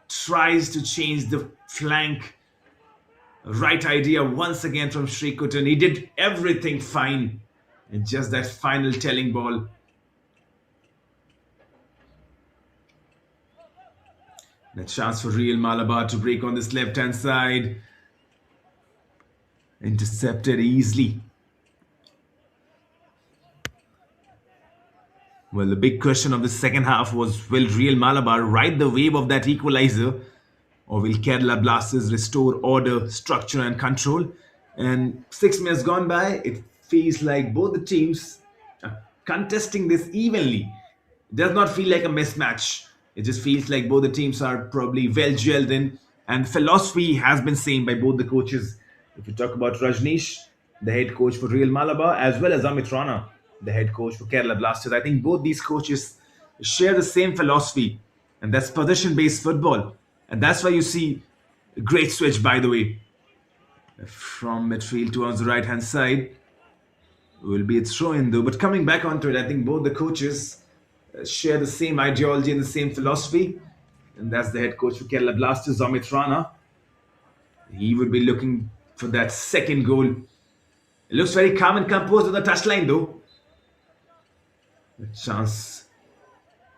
[SPEAKER 1] Tries to change the flank. Right idea once again from Srikutan. He did everything fine. And just that final telling ball. The chance for Real Malabar to break on this left-hand side. Intercepted easily. Well, the big question of the second half was, will Real Malabar ride the wave of that equalizer, or will Kerala Blasters restore order, structure and control? And 6 minutes gone by, it feels like both the teams are contesting this evenly. It does not feel like a mismatch. It just feels like both the teams are probably well gelled in, and philosophy has been seen by both the coaches. If you talk about Rajneesh, the head coach for Real Malabar, as well as Amit Rana, the head coach for Kerala Blasters, I think both these coaches share the same philosophy, and that's position-based football. And that's why you see a great switch, by the way. From midfield towards the right-hand side will be a throw-in though. But coming back onto it, I think both the coaches share the same ideology and the same philosophy. And that's the head coach for Kerala Blasters, Amit Rana. He would be looking for that second goal. It looks very calm and composed on the touchline though. A chance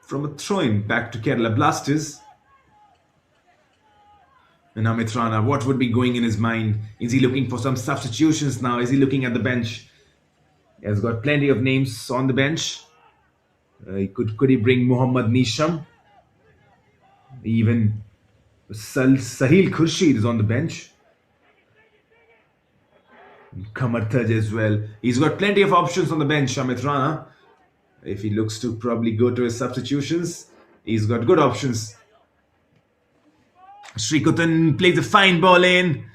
[SPEAKER 1] from a throw-in back to Kerala Blasters. And Amit Rana, what would be going in his mind? Is he looking for some substitutions now? Is he looking at the bench? He has got plenty of names on the bench. Could he bring Muhammad Nisham? Even Sahil Khurshid is on the bench. Kamar Taj as well. He's got plenty of options on the bench, Amit Rana. If he looks to probably go to his substitutions, he's got good options. Srikutan plays a fine ball in.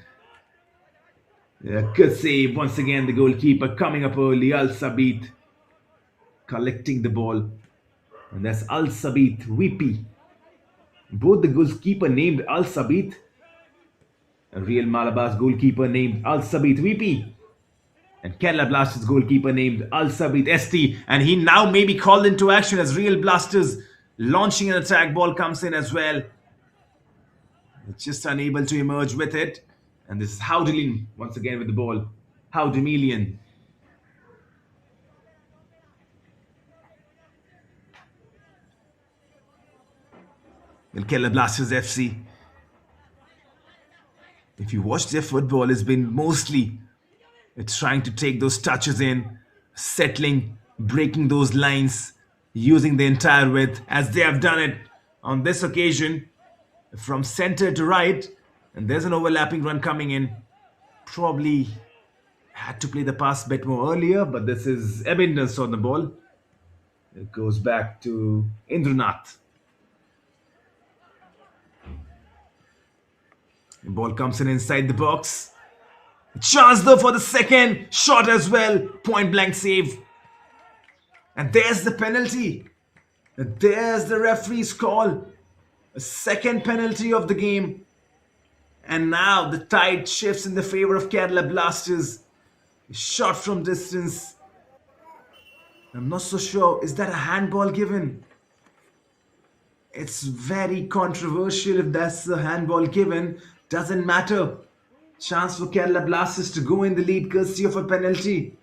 [SPEAKER 1] Yeah, good save. Once again, the goalkeeper coming up early. Al Sabit collecting the ball. And that's Al Sabit VP. Both the goalkeeper named Al Sabit. Real Malabar's goalkeeper named Al Sabit VP. And Kerala Blasters goalkeeper named Al Sabit ST. And he now may be called into action as Real Blasters launching an attack. Ball comes in as well. It's just unable to emerge with it. And this is Howdilin once again with the ball. Howdimilian. Well, Kerala Blasters FC, if you watch their football, it's been mostly trying to take those touches in, settling, breaking those lines, using the entire width as they have done it on this occasion from center to right. And there's an overlapping run coming in. Probably had to play the pass a bit more earlier, but this is Abundance on the ball. It goes back to Indranath. The ball comes in inside the box. Chance though for the second shot as well. Point blank save. And there's the penalty. And there's the referee's call. A second penalty of the game. And now the tide shifts in the favor of Kerala Blasters. Shot from distance. I'm not so sure. Is that a handball given? It's very controversial if that's the handball given. Doesn't matter. Chance for Kerala Blasters to go in the lead courtesy of a penalty.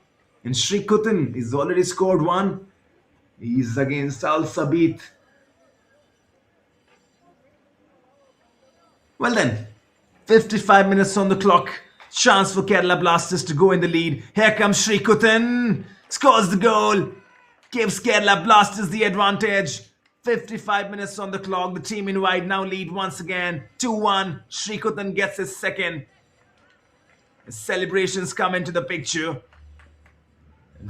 [SPEAKER 1] And Srikutan is already scored one. He's against Al Sabit. Well then, 55 minutes on the clock. Chance for Kerala Blasters to go in the lead. Here comes Srikutan. Scores the goal. Gives Kerala Blasters the advantage. 55 minutes on the clock. The team in white now lead once again. 2-1. Srikutan gets his second. Celebrations come into the picture.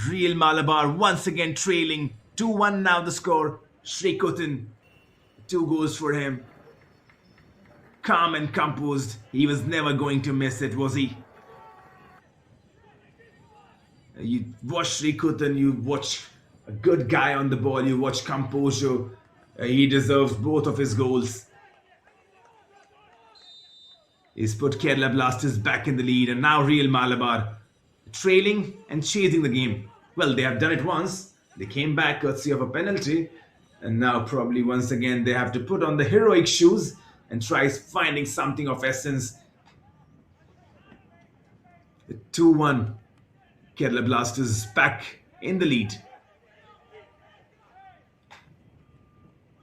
[SPEAKER 1] Real Malabar once again trailing. 2-1 now the score. Srikutan, 2 goals for him. Calm and composed. He was never going to miss it, was he? You watch Srikutan, you watch a good guy on the ball, you watch composure. He deserves both of his goals. He's put Kerala Blasters back in the lead, and now Real Malabar trailing and chasing the game. Well, they have done it once. They came back courtesy of a penalty, and now probably once again they have to put on the heroic shoes and try finding something of essence. 2-1. Kerala Blasters back in the lead.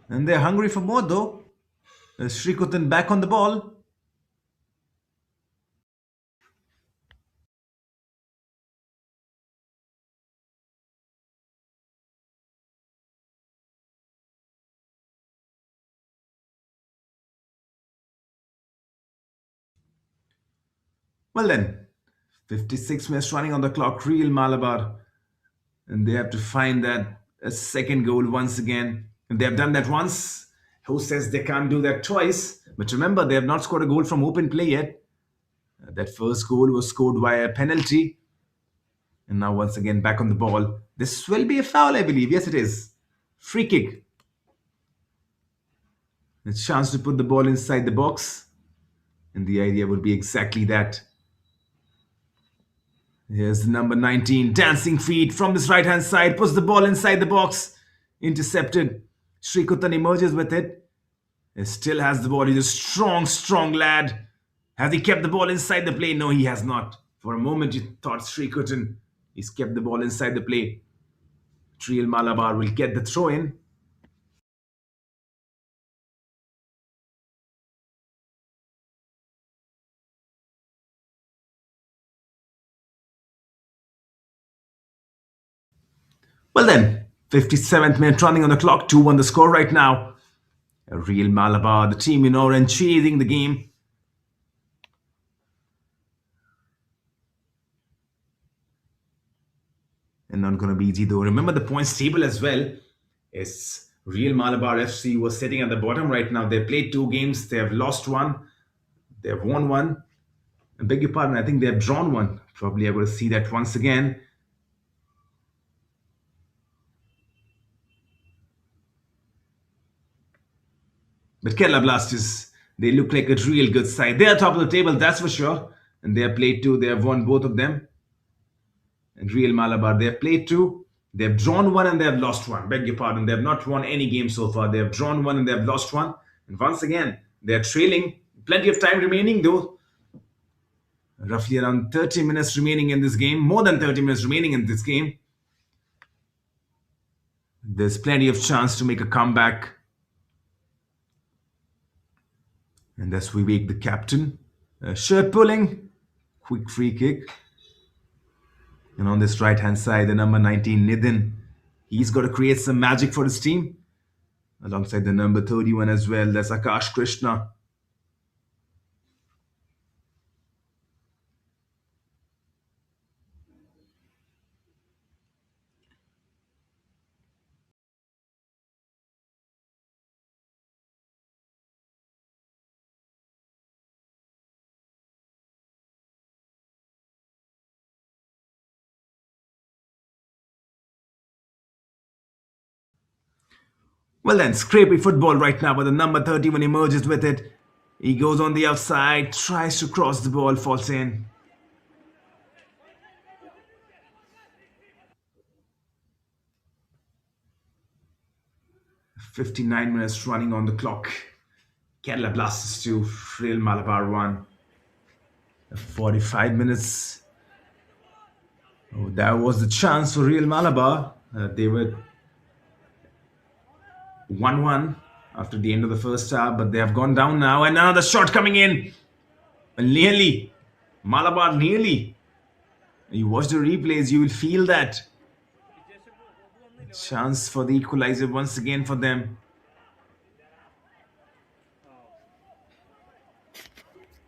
[SPEAKER 1] And they're hungry for more though. Srikutan back on the ball. Well then, 56 minutes running on the clock, Real Malabar. And they have to find that a second goal once again. And they have done that once. Who says they can't do that twice? But remember, they have not scored a goal from open play yet. That first goal was scored via a penalty. And now once again back on the ball. This will be a foul, I believe. Yes, it is. Free kick. A chance to put the ball inside the box. And the idea would be exactly that. Here's the number 19, dancing feet from this right hand side, puts the ball inside the box. Intercepted. Srikutan emerges with it. He still has the ball. He's a strong, strong lad. Has he kept the ball inside the play? No, he has not. For a moment, you thought Srikutan. He's kept the ball inside the play. Real Malabar will get the throw in. Well then, 57th minute running on the clock, 2-1 the score right now. Real Malabar, the team in orange, chasing the game. And not going to be easy though. Remember the points table as well. It's Real Malabar FC was sitting at the bottom right now. They played 2 games. They have lost one. They have won one. I beg your pardon. I think they have drawn one. Probably I'm going to see that once again. But Kerala Blasters, they look like a real good side. They are top of the table, that's for sure. And they have played 2. They have won both of them. And Real Malabar, they have played 2. They have drawn 1 and they have lost 1. Beg your pardon. They have not won any game so far. They have drawn 1 and they have lost 1. And once again, they are trailing. Plenty of time remaining though. Roughly around 30 minutes remaining in this game. More than 30 minutes remaining in this game. There's plenty of chance to make a comeback. And thus we wake the captain. Shirt pulling. Quick free kick. And on this right hand side, the number 19, Nidin. He's got to create some magic for his team. Alongside the number 31 as well. That's Akash Krishna. Well then, scrapey football right now, but the number 31 emerges with it. He goes on the outside, tries to cross the ball, falls in. 59 minutes running on the clock. Kerala Blasters 2, Real Malabar 1. 45 minutes. Oh, that was the chance for Real Malabar. They were 1-1 after the end of the first half, but they have gone down now. And another shot coming in. And nearly. Malabar nearly. You watch the replays, you will feel that. Chance for the equalizer once again for them.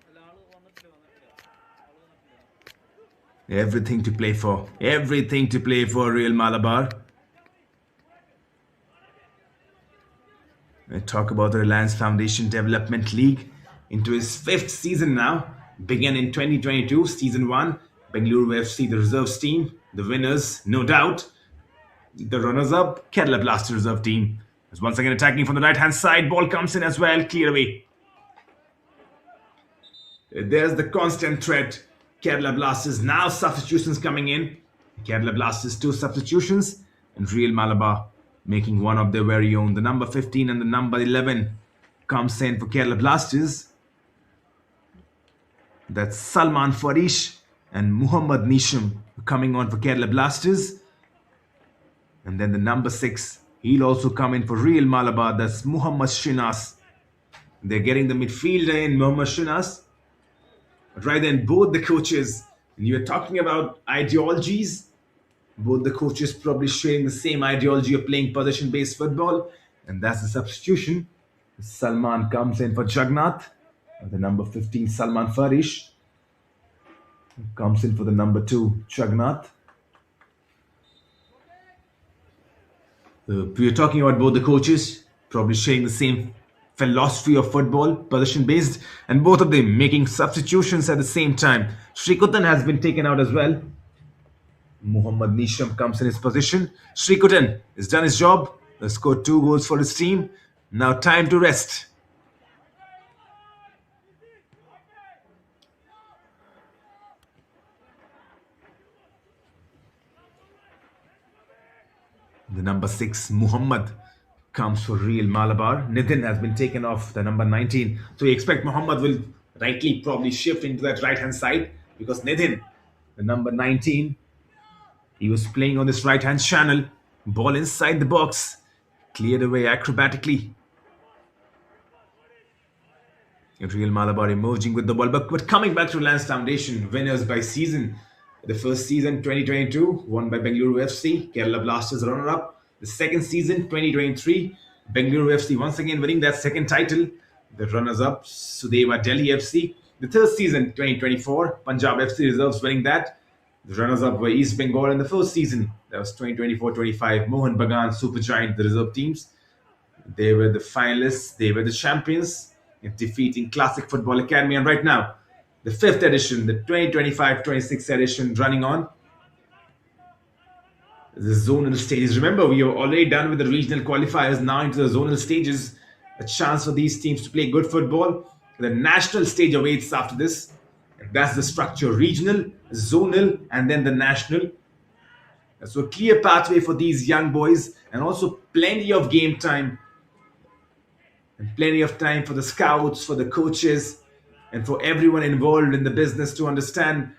[SPEAKER 4] അല്ല ആള് വന്നിട്ടില്ല ആള് വന്നിട്ടില്ല.
[SPEAKER 1] Everything to play for. Everything to play for Real Malabar. We talk about the Reliance Foundation Development League into his 5th season now. Began in 2022, season 1. Bengaluru FC, the reserves team. The winners, no doubt. The runners-up, Kerala Blasters reserve team. Is once again attacking from the right-hand side. Ball comes in as well. Clear away. There's the constant threat. Kerala Blasters now substitutions coming in. Kerala Blasters 2 substitutions. And Real Malabar making one of their very own. The number 15 and the number 11 comes in for Kerala Blasters. That's Salman Farish and Muhammad Nisham coming on for Kerala Blasters. And then the number 6, he'll also come in for Real Malabar. That's Muhammad Shinas. They're getting the midfielder in, Muhammad Shinas. But right then, both the coaches, and you're talking about ideologies, both the coaches probably sharing the same ideology of playing possession-based football. And that's the substitution. Salman comes in for Jagannath. And the number 15, Salman Farish, comes in for the number 2, Jagannath. We're talking about both the coaches, probably sharing the same philosophy of football, position-based, and both of them making substitutions at the same time. Shrikutan has been taken out as well. Muhammad Nisham comes in his position. Shrikutan has done his job. He scored 2 goals for his team. Now time to rest. The number 6, Muhammad, comes for Real Malabar. Nitin has been taken off, the number 19. So we expect Muhammad will rightly probably shift into that right-hand side because Nitin, the number 19, he was playing on this right-hand channel. Ball inside the box. Cleared away acrobatically. Real Malabar emerging with the ball. But coming back to Reliance Foundation, winners by season. The first season, 2022, won by Bengaluru FC. Kerala Blasters runner-up. The second season, 2023, Bengaluru FC once again winning that second title. The runners-up, Sudeva Delhi FC. The third season, 2024, Punjab FC reserves winning that. The runners-up were East Bengal in the first season. That was 2024-25. Mohan Bagan, Supergiant, the reserve teams. They were the finalists. They were the champions in defeating Classic Football Academy. And right now, the 5th edition, the 2025-26 edition running on. The zonal stages. Remember, we are already done with the regional qualifiers. Now into the zonal stages. A chance for these teams to play good football. The national stage awaits after this. That's the structure. Regional, zonal, and then the national. So a clear pathway for these young boys. And also plenty of game time. And plenty of time for the scouts, for the coaches, and for everyone involved in the business to understand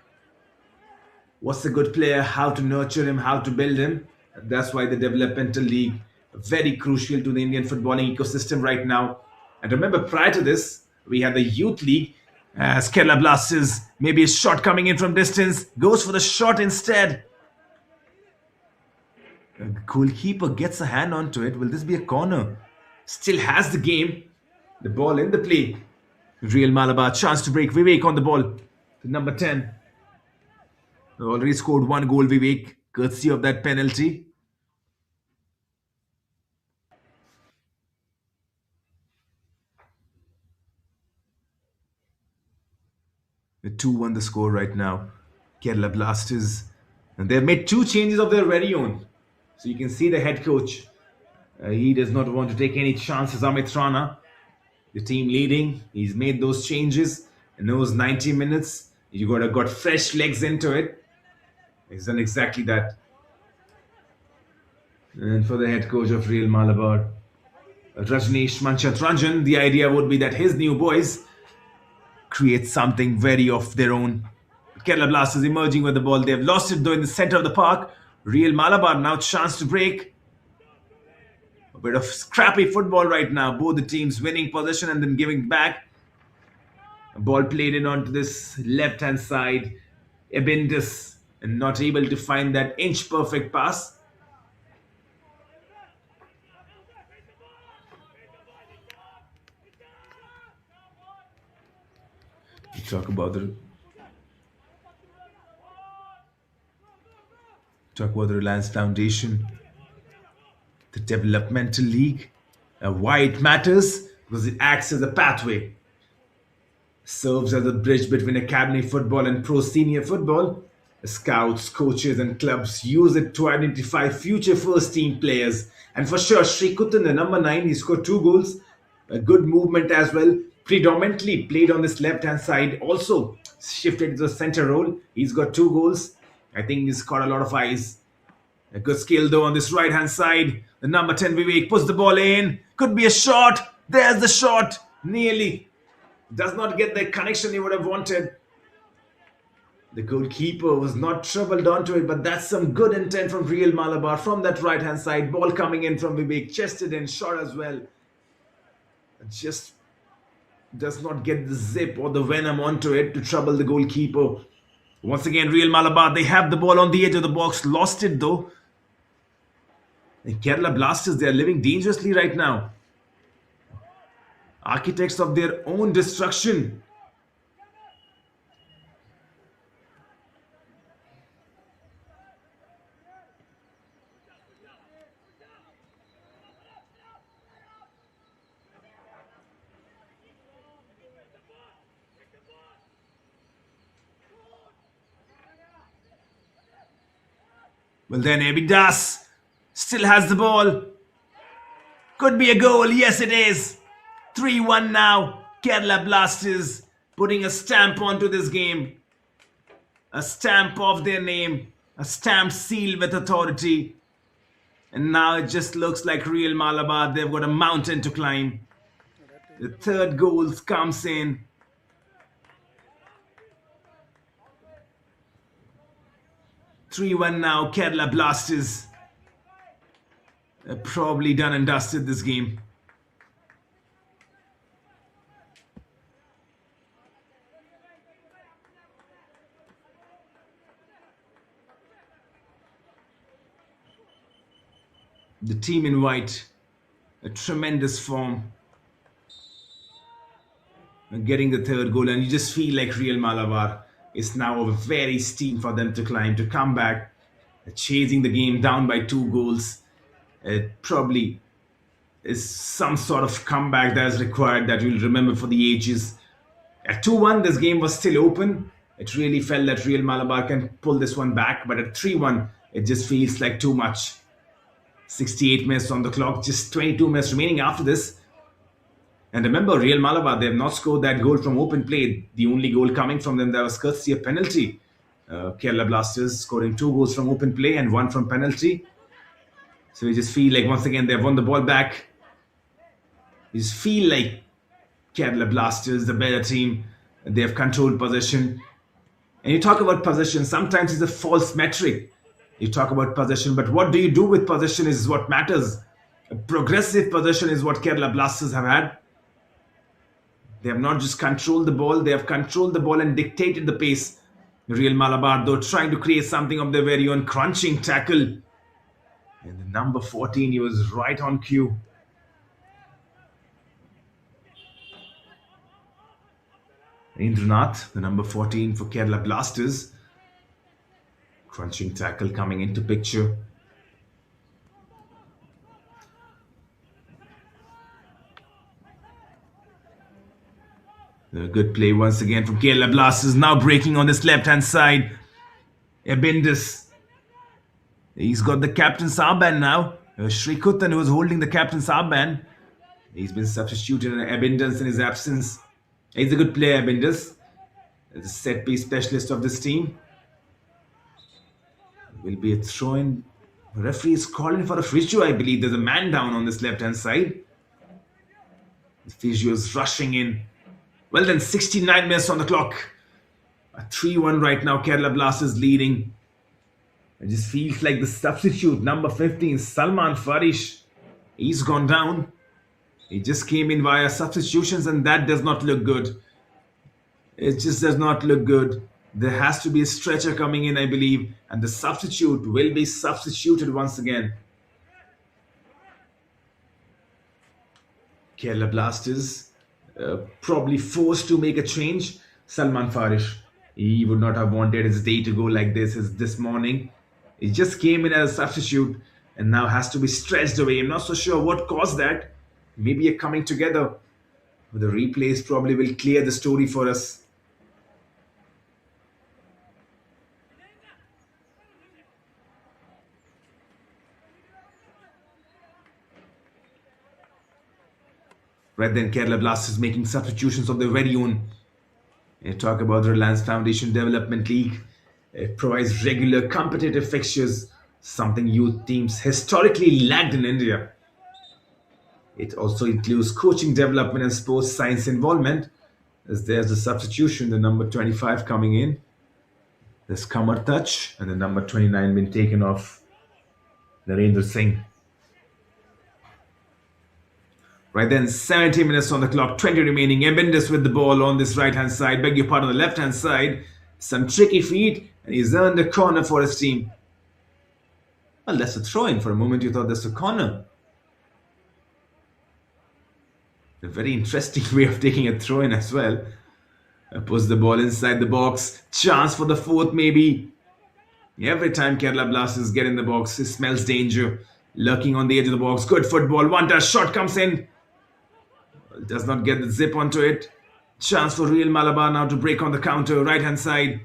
[SPEAKER 1] what's a good player, how to nurture him, how to build him. And that's why the developmental league very crucial to the Indian footballing ecosystem right now. And remember, prior to this, we had the youth league. As Kerala Blasters, maybe a shot coming in from distance, goes for the shot instead. The goalkeeper gets a hand onto it. Will this be a corner? Still has the game. The ball in the play. Real Malabar, chance to break. Vivek on the ball. The number 10. Already scored 1 goal, Vivek, courtesy of that penalty. The 2-1 the score right now. Kerala Blasters. And they've made 2 changes of their very own. So you can see the head coach. He does not want to take any chances. Amit Rana, the team leading. He's made those changes in those 90 minutes. You got fresh legs into it. He's done exactly that. And for the head coach of Real Malabar, Rajneesh Manchat Ranjan. The idea would be that his new boys create something very of their own. Kerala Blasters emerging with the ball. They have lost it though in the center of the park. Real Malabar now chance to break. A bit of scrappy football right now. Both the teams winning possession and then giving back. A ball played in onto this left hand side. Abindus and not able to find that inch perfect pass. We talk about the Reliance Foundation, the developmental league, why it matters because it acts as a pathway, serves as a bridge between academy football and pro senior football. Scouts, coaches, and clubs use it to identify future first team players. And for sure, Srikuthan, the number 9, he scored 2 goals. A good movement as well. Predominantly played on this left hand side. Also shifted to the center role. He's got 2 goals. I think he's caught a lot of eyes. A good skill though on this right hand side. The number 10 Vivek puts the ball in. Could be a shot. There's the shot. Nearly. Does not get the connection he would have wanted. The goalkeeper was not troubled onto it, but that's some good intent from Real Malabar from that right hand side. Ball coming in from Vivek, chested and shot as well. Just does not get the zip or the venom onto it to trouble the goalkeeper. Once again, Real Malabar, they have the ball on the edge of the box, lost it though. The Kerala Blasters, they are living dangerously right now. Architects of their own destruction. Well then, Abidas still has the ball. Could be a goal. Yes, it is. 3-1 now. Kerala Blasters putting a stamp onto this game. A stamp of their name. A stamp seal with authority. And now it just looks like Real Malabar. They've got a mountain to climb. The third goal comes in. Three-1 now, Kerala Blasters. They're probably done and dusted this game. The team in white, a tremendous form. Getting the third goal, and you just feel like Real Malabar is now a very steam for them to climb, to come back, chasing the game down by 2 goals. It probably is some sort of comeback that is required that you'll remember for the ages. At 2-1, this game was still open. It really felt that Real Malabar can pull this one back, but at 3-1, it just feels like too much. 68 minutes on the clock, just 22 minutes remaining after this. And remember, Real Malabar, they have not scored that goal from open play. The only goal coming from them, that was courtesy of penalty. Kerala Blasters scoring 2 goals from open play and 1 from penalty. So you just feel like once again they've won the ball back. You just feel like Kerala Blasters, the better team. They have controlled possession. And you talk about possession, sometimes it's a false metric. You talk about possession, but what do you do with possession is what matters. A progressive possession is what Kerala Blasters have had. They have not just controlled the ball, they have controlled the ball and dictated the pace. Real Malabar, though, trying to create something of their very own, crunching tackle. And the number 14, he was right on cue. Indranath, the number 14 for Kerala Blasters. Crunching tackle coming into picture. A good play once again from Kerala Blasters. Now breaking on this left-hand side. Abindus. He's got the captain's armband now. Srikuthan, who was holding the captain's armband. He's been substituted in Abindus in his absence. He's a good player, Abindus. The set-piece specialist of this team. Will be a throw-in. The referee is calling for a free show, I believe. There's a man down on this left-hand side. The physio's rushing in. Well then, 69 minutes on the clock. A 3-1 right now. Kerala Blast is leading. It just feels like the substitute, number 15, Salman Farish. He's gone down. He just came in via substitutions, and that does not look good. It just does not look good. There has to be a stretcher coming in, I believe, and the substitute will be substituted once again. Kerala Blasters probably forced to make a change. Salman Farish, he would not have wanted his day to go like this morning. He just came in as a substitute and now has to be stretched away. I'm not so sure what caused that. Maybe a coming together. But the replays probably will clear the story for us. Right then, Kerala Blasters making substitutions of their very own. Talk about the Reliance Foundation Development League. It provides regular competitive fixtures, something youth teams historically lacked in India. It also includes coaching development and sports science involvement. As there's the substitution, the number 25 coming in. There's Kamar Touch, and the number 29 been taken off. Narendra Singh. Right then, 70 minutes on the clock, 20 remaining. Ebindis with the ball on this right-hand side. Beg your pardon, on the left-hand side. Some tricky feet, and he's earned a corner for his team. Well, that's a throw-in. For a moment, you thought that's a corner. A very interesting way of taking a throw-in as well. Puts the ball inside the box. Chance for the fourth, maybe. Every time Kerala Blasters get in the box, it smells danger. Lurking on the edge of the box. Good football. One touch shot comes in. Does not get the zip onto it. Chance for Real Malabar now to break on the counter. Right hand side.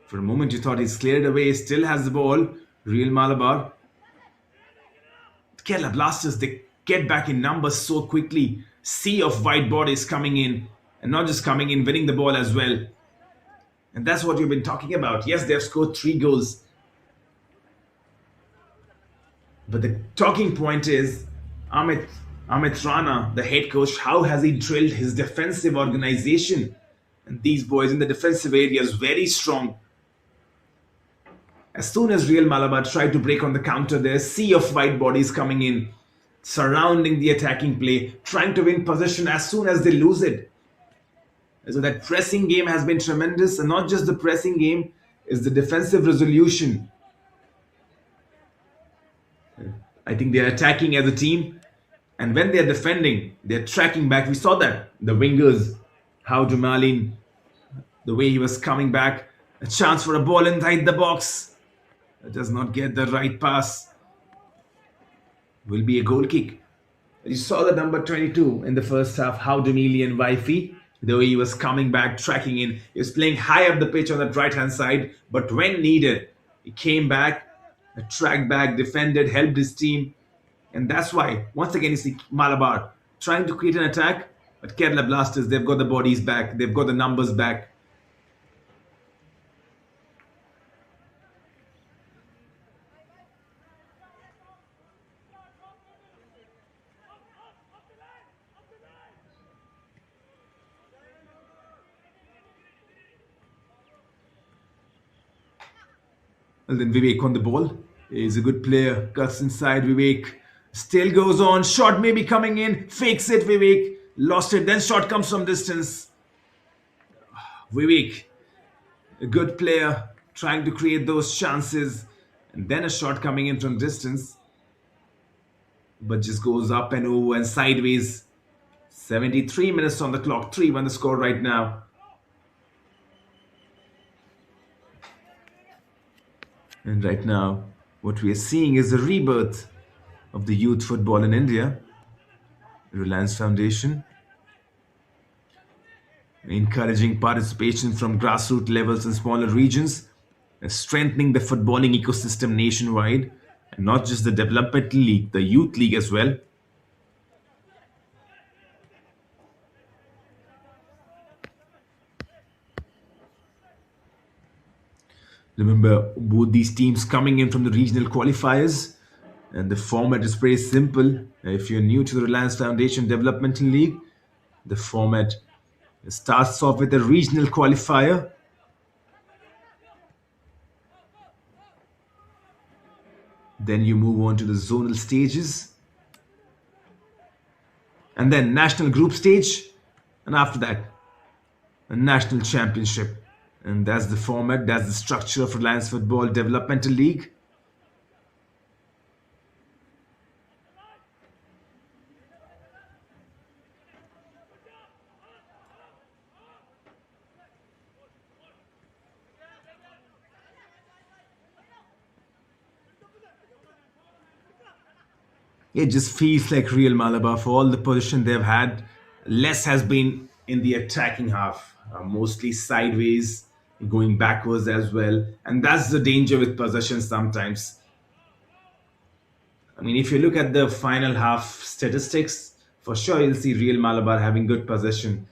[SPEAKER 1] For a moment you thought he's cleared away. Still has the ball. Real Malabar. Kerala Blasters, they get back in numbers so quickly. Sea of white bodies coming in. And not just coming in, winning the ball as well. And that's what we've been talking about. Yes, they've scored 3 goals. But the talking point is Amit Rana, the head coach, how has he drilled his defensive organization? And these boys in the defensive area is very strong. As soon as Real Malabar tried to break on the counter, there's a sea of white bodies coming in, surrounding the attacking play, trying to win possession as soon as they lose it. So that pressing game has been tremendous, and not just the pressing game, is the defensive resolution. I think they are attacking as a team, and when they are defending, they are tracking back. We saw that the wingers, how Jumalin, the way he was coming back, a chance for a ball inside the box. It does not get the right pass. Will be a goal kick. You saw the number 22 in the first half, how Demilian Wifey, the way he was coming back, tracking in. He was playing high up the pitch on that right hand side, but when needed, he came back, tracked back, defended, helped his team. And that's why, once again, you see Malabar trying to create an attack, but Kerala Blasters, they've got the bodies back, they've got the numbers back. Well, then Vivek on the ball. He's a good player. Cuts inside. Vivek still goes on. Shot maybe coming in. Fakes it. Vivek lost it. Then shot comes from distance. Vivek, a good player, trying to create those chances. And then a shot coming in from distance. But just goes up and over and sideways. 73 minutes on the clock. 3-1 the score right now. And right now, what we are seeing is the rebirth of the youth football in India. Reliance Foundation, encouraging participation from grassroots levels in smaller regions, strengthening the footballing ecosystem nationwide, and not just the developmental league, the youth league as well. Remember, both these teams coming in from the regional qualifiers. And the format is pretty simple. If you're new to the Reliance Foundation Developmental League, the format starts off with a regional qualifier. Then you move on to the zonal stages. And then national group stage. And after that, a national championship. And that's the format, that's the structure of Reliance Football Developmental League. It just feels like Real Malabar for all the position they've had. Less has been in the attacking half, mostly sideways, going backwards as well. And that's the danger with possession sometimes. I mean, if you look at the final half statistics, for sure you'll see Real Malabar having good possession.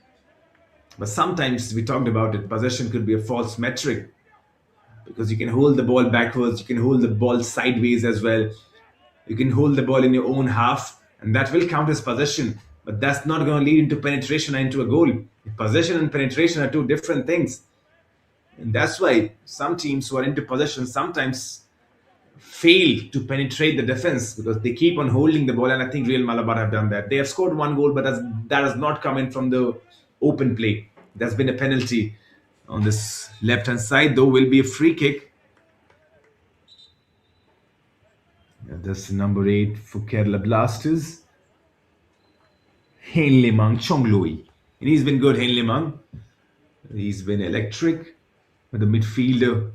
[SPEAKER 1] But sometimes we talked about it, possession could be a false metric because you can hold the ball backwards, you can hold the ball sideways as well. You can hold the ball in your own half, and that will count as possession. But that's not going to lead into penetration and into a goal. Possession and penetration are two different things. And that's why some teams who are into possession sometimes fail to penetrate the defense because they keep on holding the ball. And I think Real Malabar have done that. They have scored one goal, but that has not come in from the open play. There's been a penalty on this left-hand side, though will be a free kick. That's number 8 for Kerala Blasters. Henlimang Chongloi. And he's been good, Henlimang. He's been electric. But the midfielder,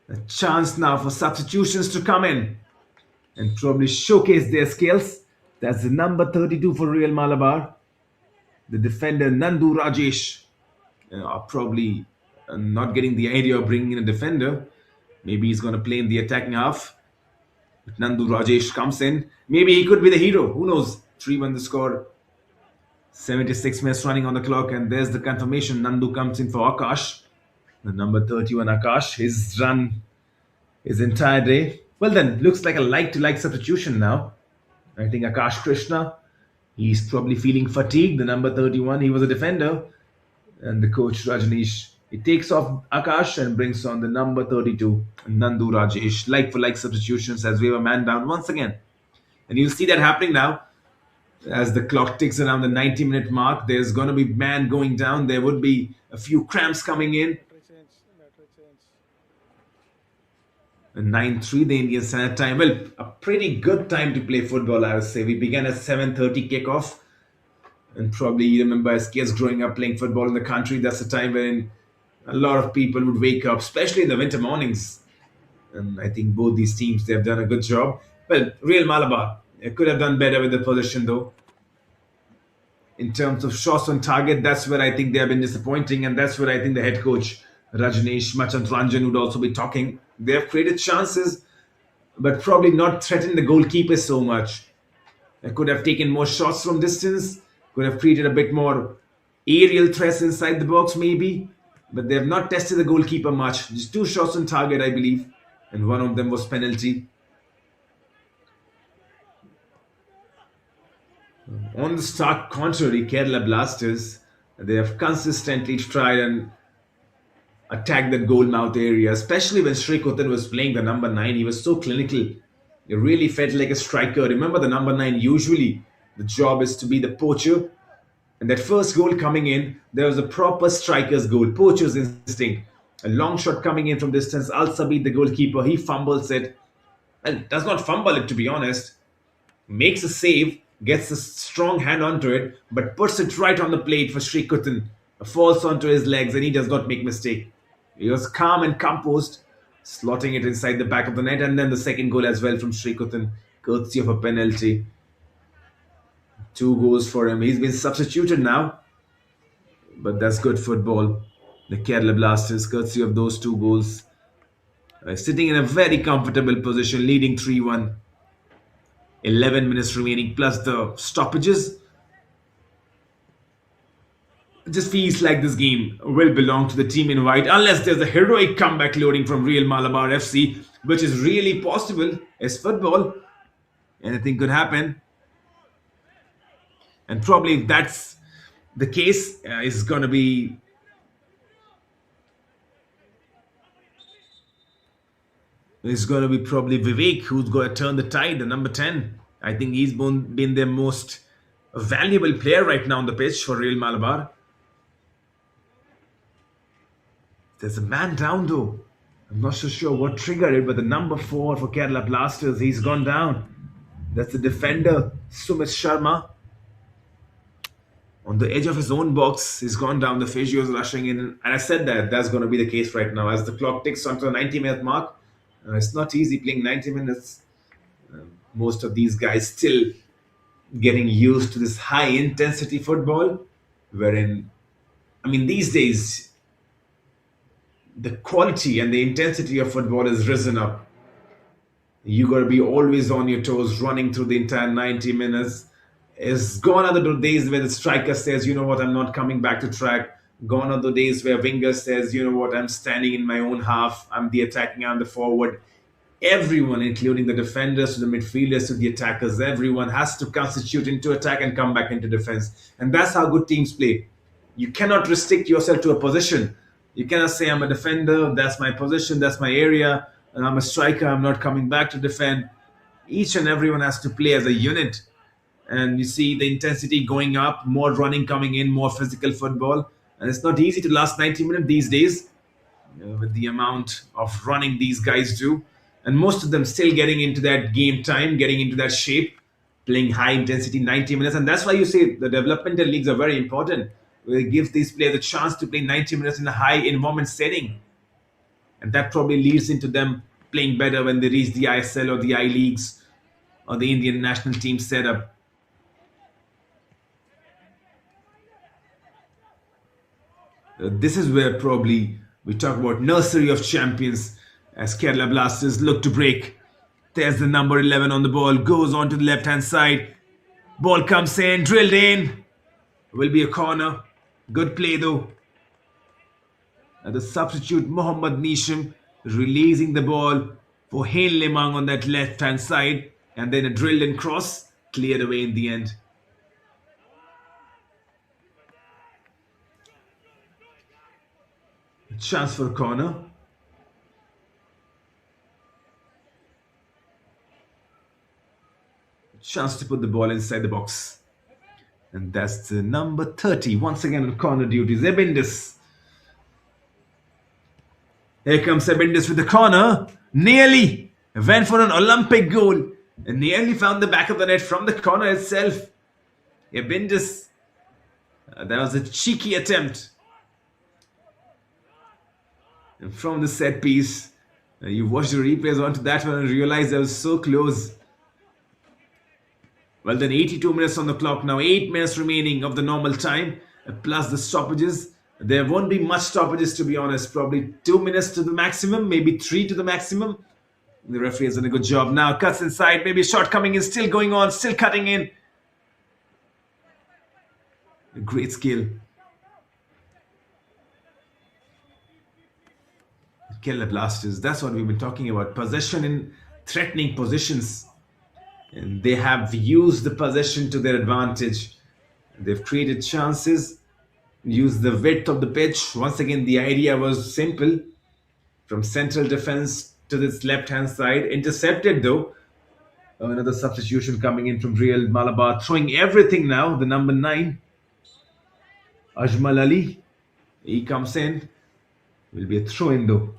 [SPEAKER 1] a chance now for substitutions to come in and probably showcase their skills. That's the number 32 for Real Malabar. The defender Nandu Rajesh are probably not getting the idea of bringing in a defender. Maybe he's going to play in the attacking half. If Nandu Rajesh comes in, maybe he could be the hero. Who knows? 3-1 the score. 76 minutes running on the clock, and there's the confirmation. Nandu comes in for Akash. The number 31 Akash. His run his entire day. Well then, looks like a like-to-like substitution now. I think Akash Krishna, he's probably feeling fatigued. The number 31, he was a defender. And the coach Rajneesh, he takes off Akash and brings on the number 32, Nandu Rajesh. Like for like substitutions as we were man down once again. And you'll see that happening now. As the clock ticks around the 90-minute mark, there's going to be man going down. There would be a few cramps coming in.
[SPEAKER 2] Battery change.
[SPEAKER 1] And 9:03 the Indian Standard Time. Well, a pretty good time to play football, I would say. We began at 7:30 kickoff. And probably you remember as kids growing up playing football in the country, that's the time when a lot of people would wake up, especially in the winter mornings. And I think both these teams, they have done a good job. Well, Real Malabar, they could have done better with the possession though. In terms of shots on target, that's where I think they have been disappointing. And that's where I think the head coach, Rajneesh Machand Ranjan, would also be talking. They have created chances, but probably not threatened the goalkeeper so much. They could have taken more shots from distance, could have created a bit more aerial threats inside the box maybe, but they have not tested the goalkeeper much. Just 2 shots on target, I believe, and one of them was penalty. On the stark contrary, Kerala Blasters, they have consistently tried and attacked that goal mouth area, especially when Shrikotan was playing the number 9. He was so clinical. He really felt like a striker. Remember, the number 9, usually the job is to be the poacher. And that first goal coming in, there was a proper striker's goal, poacher's instinct. A long shot coming in from distance. Al Sabit, the goalkeeper, he fumbles it. Well, does not fumble it, to be honest. Makes a save, gets a strong hand onto it, but puts it right on the plate for Shrikotan. Falls onto his legs, and he does not make mistake. He was calm and composed, slotting it inside the back of the net, and then the second goal as well from Shrikotan, courtesy of a penalty. 2 goals for him. He's been substituted now, but that's good football. The Kerala Blasters, courtesy of those 2 goals, sitting in a very comfortable position, leading 3-1. 11 minutes remaining plus the stoppages. It just feels like this game will belong to the team in white unless there's a heroic comeback loading from Real Malabar FC, which is really possible as football. Anything could happen. And probably if that's the case, is going to be probably Vivek who's going to turn the tide, the number 10. I think he's been their most valuable player right now on the pitch for Real Malabar. There's a man down though. I'm not so sure what triggered it, but the number 4 for Kerala Blasters, he's gone down. That's the defender, Sumit Sharma. On the edge of his own box, he's gone down. The physios rushing in. And I said that that's going to be the case right now. As the clock ticks onto the 90-minute mark, it's not easy playing 90 minutes. Most of these guys still getting used to this high intensity football, wherein, I mean, these days, the quality and the intensity of football has risen up. You got to be always on your toes, running through the entire 90 minutes. Is gone are the days where the striker says, you know what, I'm not coming back to track. Gone are the days where winger says, you know what, I'm standing in my own half. I'm the attacking, I'm the forward. Everyone, including the defenders to the midfielders to the attackers, everyone has to constitute into attack and come back into defense. And that's how good teams play. You cannot restrict yourself to a position. You cannot say, I'm a defender, that's my position, that's my area, and I'm a striker, I'm not coming back to defend. Each and everyone has to play as a unit. And you see the intensity going up, more running coming in, more physical football. And it's not easy to last 90 minutes these days with the amount of running these guys do. And most of them still getting into that game time, getting into that shape, playing high intensity 90 minutes. And that's why you say the developmental leagues are very important. It gives these players a chance to play 90 minutes in a high environment setting. And that probably leads into them playing better when they reach the ISL or the I leagues or the Indian national team setup. This is where probably we talk about nursery of champions as Kerala Blasters look to break. There's the number 11 on the ball, goes on to the left hand side. Ball comes in, drilled in. Will be a corner. Good play though. And the substitute Mohammad Nisham releasing the ball for Hain Lemang on that left hand side. And then a drilled in cross, cleared away in the end. Chance for a corner. Chance to put the ball inside the box. And that's the number 30. Once again on corner duty, Zebindis. Here comes Zebindis with the corner. Nearly went for an Olympic goal. And nearly found the back of the net from the corner itself. Zebindis. That was a cheeky attempt. And from the set piece, you watch the replays onto that one and realize that was so close. Well, then 82 minutes on the clock now, 8 minutes remaining of the normal time, plus the stoppages. There won't be much stoppages, to be honest. Probably 2 minutes to the maximum, maybe 3 to the maximum. The referee has done a good job. Now cuts inside, maybe a shot coming in, still going on, still cutting in. A great skill. Kerala Blasters, that's what we've been talking about. Possession in threatening positions. And they have used the possession to their advantage. They've created chances, used the width of the pitch. Once again, the idea was simple. From central defense to this left-hand side. Intercepted though. Another substitution coming in from Real Malabar. Throwing everything now. The number 9. Ajmal Ali. He comes in. Will be a throw-in though.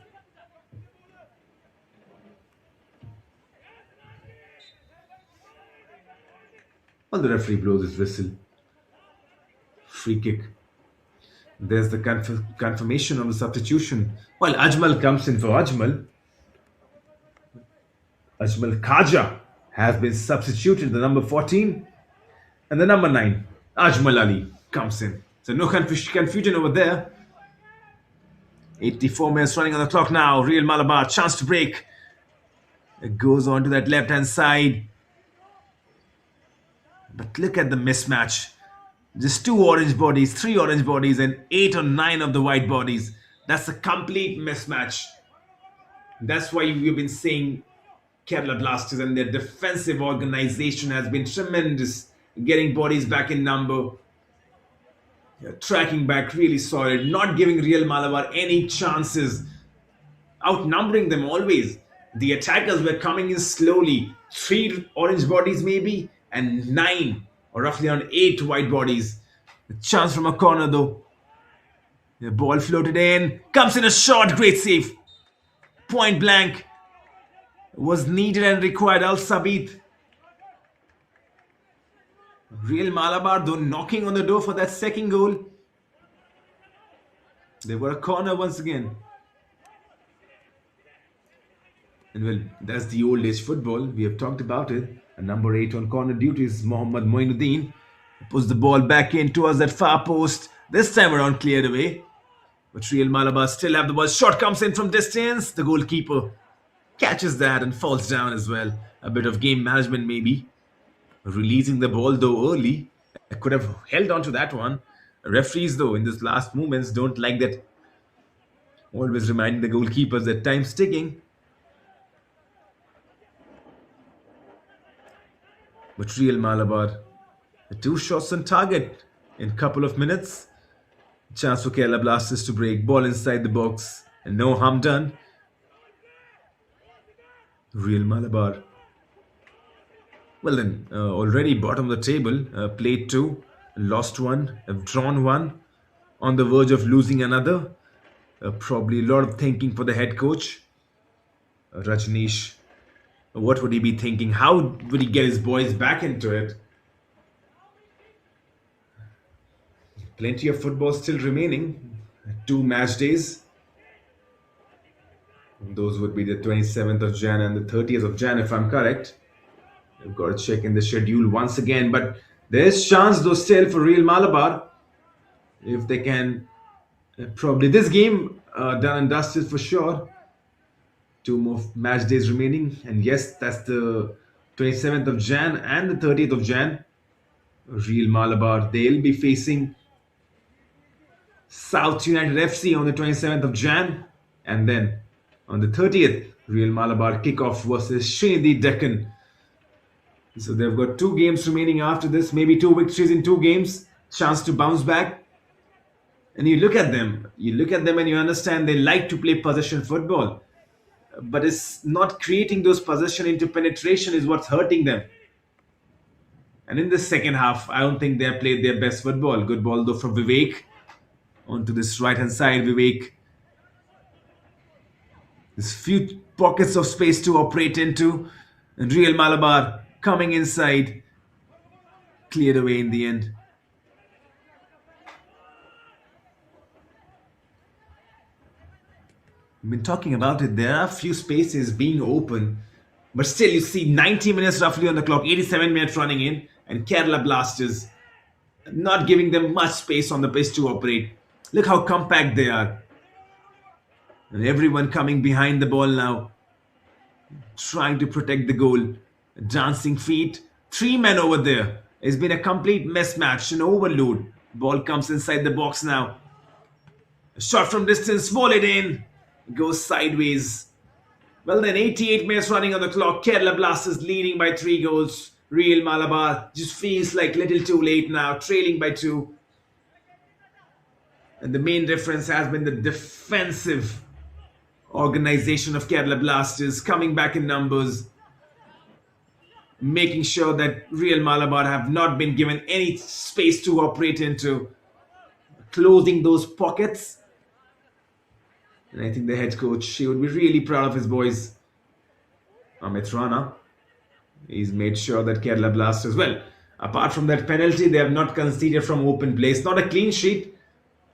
[SPEAKER 1] Well, the referee blows his whistle. Free kick. There's the confirmation of the substitution. Well, Ajmal comes in for Ajmal. Ajmal Khaja has been substituted, the number 14. And the number 9, Ajmal Ali, comes in. So no confusion over there. 84 minutes running on the clock now. Real Malabar, chance to break. It goes on to that left-hand side. But look at the mismatch. Just 2 orange bodies, 3 orange bodies, and 8 or 9 of the white bodies. That's a complete mismatch. That's why we've been saying Kerala Blasters and their defensive organization has been tremendous, getting bodies back in number, tracking back really solid, not giving Real Malabar any chances, outnumbering them always. The attackers were coming in slowly, three orange bodies maybe, and nine or roughly around eight white bodies. A chance from a corner though. The ball floated in, comes in a shot, great save. Point blank was needed and required. Al Sabit. Real Malabar though knocking on the door for that second goal. They were a corner once again. And well, that's the old age football. We have talked about it. And number 8 on corner duty is Mohammad Moinuddin. Puts the ball back in towards that far post. This time around cleared away. But Real Malabar still have the ball. Shot comes in from distance. The goalkeeper catches that and falls down as well. A bit of game management maybe. Releasing the ball though early. I could have held on to that one. Referees though in this last moments don't like that. Always reminding the goalkeepers that time's ticking. But Real Malabar, 2 shots on target in a couple of minutes. Chance for Kerala Blasters to break. Ball inside the box. And no harm done. Real Malabar. Well then, already bottom of the table. Played 2. Lost 1. Have drawn 1. On the verge of losing another. Probably a lot of thinking for the head coach. Rajneesh. What would he be thinking? How would he get his boys back into it? Plenty of football still remaining. 2 match days. Those would be the 27th of Jan and the 30th of Jan, if I'm correct. You've got to check in the schedule once again. But there's chance though still for Real Malabar. If they can, probably this game done and dusted for sure. 2 more match days remaining. And yes, that's the 27th of Jan and the 30th of Jan. Real Malabar, they'll be facing South United FC on the 27th of Jan. And then on the 30th, Real Malabar kickoff versus Srinidhi Deccan. So they've got 2 games remaining after this. Maybe 2 victories in 2 games. Chance to bounce back. And you look at them. You look at them and you understand they like to play possession football. But it's not creating those possession into penetration is what's hurting them. And in the second half, I don't think they have played their best football. Good ball though from Vivek. Onto this right hand side, Vivek. There's few pockets of space to operate into. And Real Malabar coming inside. Cleared away in the end. I've been talking about it. There are few spaces being open. But still, you see 90 minutes roughly on the clock. 87 minutes running in. And Kerala Blasters not giving them much space on the pitch to operate. Look how compact they are. And everyone coming behind the ball now. Trying to protect the goal. Dancing feet. 3 men over there. It's been a complete mismatch, an overload. Ball comes inside the box now. A shot from distance, volleyed in. Goes sideways. Well then, 88 minutes running on the clock. Kerala Blasters leading by 3 goals. Real Malabar just feels like little too late now. Trailing by 2. And the main difference has been the defensive organization of Kerala Blasters coming back in numbers. Making sure that Real Malabar have not been given any space to operate into. Closing those pockets. And I think the head coach, he would be really proud of his boys. Amit Rana. He's made sure that Kerala Blasters, well, apart from that penalty, they have not conceded from open play. It's not a clean sheet.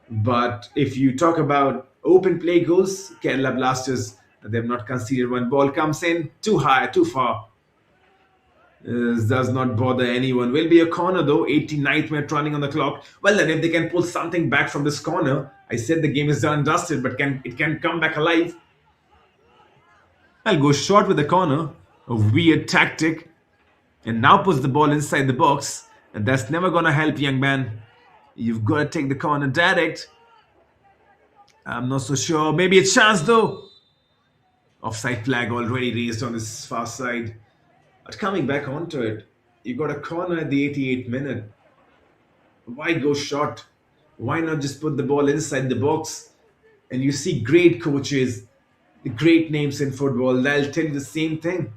[SPEAKER 1] But if you talk about open play goals, Kerala Blasters, they have not conceded. One ball comes in, too high, too far. Does not bother anyone. Will be a corner though, 89th minute running on the clock. Well then, if they can pull something back from this corner, I said the game is done and dusted, but it can come back alive. I'll go short with the corner. A weird tactic. And now puts the ball inside the box. And that's never going to help, young man. You've got to take the corner direct. I'm not so sure. Maybe a chance though. Offside flag already raised on this far side. But coming back onto it, you got a corner at the 88th minute. Why go short? Why not just put the ball inside the box? And you see great coaches, the great names in football, they'll tell you the same thing.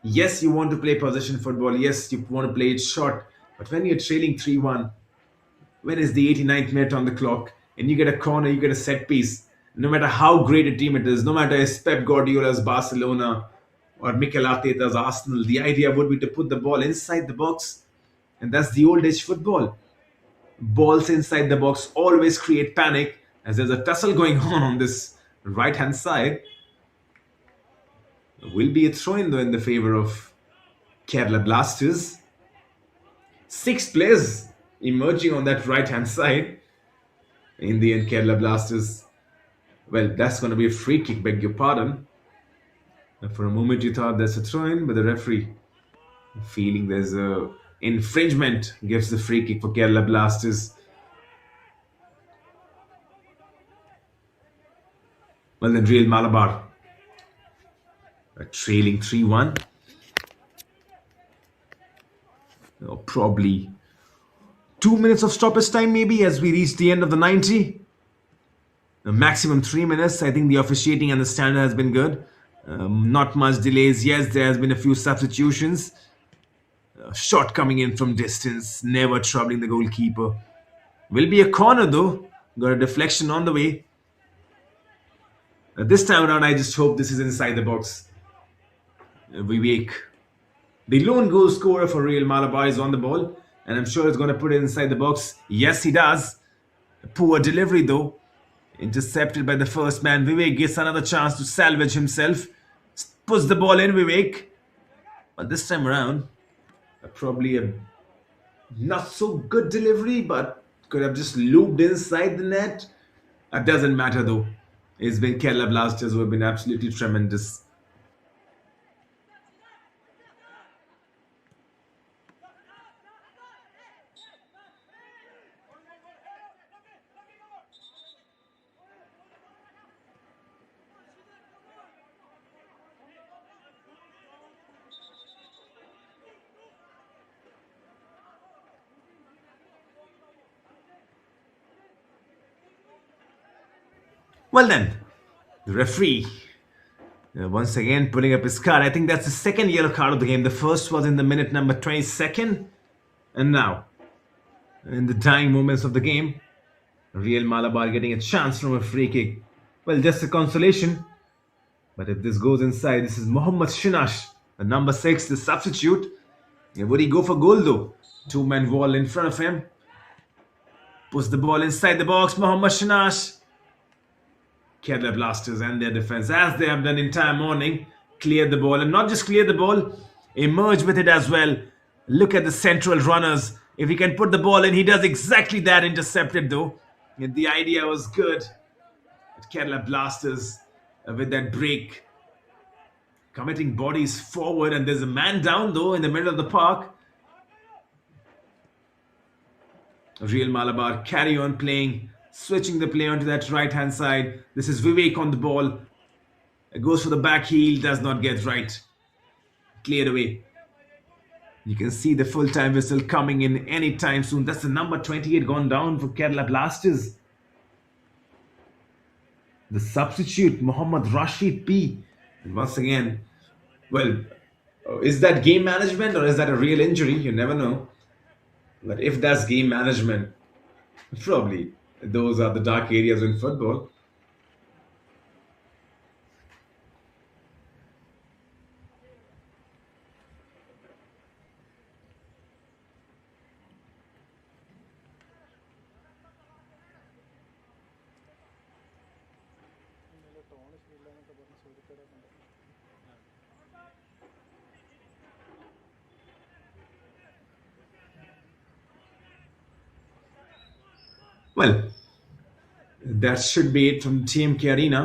[SPEAKER 1] Yes, you want to play possession football. Yes, you want to play it short. But when you're trailing 3-1, when is the 89th minute on the clock, and you get a corner, you get a set piece, no matter how great a team it is, no matter if Pep Guardiola's Barcelona or Mikel Arteta's Arsenal, the idea would be to put the ball inside the box. And that's the old age football. Balls inside the box always create panic, as there's a tussle going on this right hand side. Will be a throw in though in the favor of Kerala Blasters. 6 players emerging on that right hand side. In the end, Kerala Blasters. Well, that's going to be a free kick, beg your pardon. And for a moment, you thought that's a throw in, but the referee, feeling there's a infringement, gives the free kick for Kerala Blasters. Well, then Real Malabar trailing 3-1. Probably 2 minutes of stoppage time, maybe, as we reach the end of the 90. Maximum 3 minutes. I think the officiating and the standard has been good. Not much delays. Yes, there has been a few substitutions. Shot coming in from distance, never troubling the goalkeeper. Will be a corner though. Got a deflection on the way. This time around, I just hope this is inside the box. Vivek, the lone goal scorer for Real Malabar, is on the ball, and I'm sure he's going to put it inside the box. Yes, he does. Poor delivery though. Intercepted by the first man. Vivek gets another chance to salvage himself. Puts the ball in, Vivek. But this time around, probably a not so good delivery, but could have just looped inside the net. That doesn't matter though. It's been Kerala Blasters who have been absolutely tremendous. Well then, the referee once again putting up his card. I think that's the second yellow card of the game. The first was in the minute number 22nd. And now, in the dying moments of the game, Real Malabar getting a chance from a free kick. Well, just a consolation. But if this goes inside, this is Mohammad Shinash, the number 6, the substitute. Would he go for goal though? Two-man wall in front of him. Puts the ball inside the box. Mohammad Shinash. Kerala Blasters and their defense, as they have done entire morning, cleared the ball, and not just clear the ball, emerge with it as well. Look at the central runners. If he can put the ball in, he does exactly that. Intercepted though. And the idea was good. But Kerala Blasters with that break, committing bodies forward, and there's a man down though in the middle of the park. Real Malabar carry on playing, switching the play onto that right hand side. This is Vivek on the ball. It goes for the back heel, does not get right. Cleared away. You can see the full time whistle coming in anytime soon. That's the number 28 gone down for Kerala Blasters. The substitute, Mohammad Rashid P. And once again, well, is that game management or is that a real injury? You never know. But if that's game management, probably those are the dark areas in football.
[SPEAKER 2] ഇന്നലെ tone ശരിയില്ലാന്നൊക്കെ പറഞ്ഞ് സൂര്യക്കേടൊക്കെ ഉണ്ട്.
[SPEAKER 1] Well, that should be it from TMK Arena.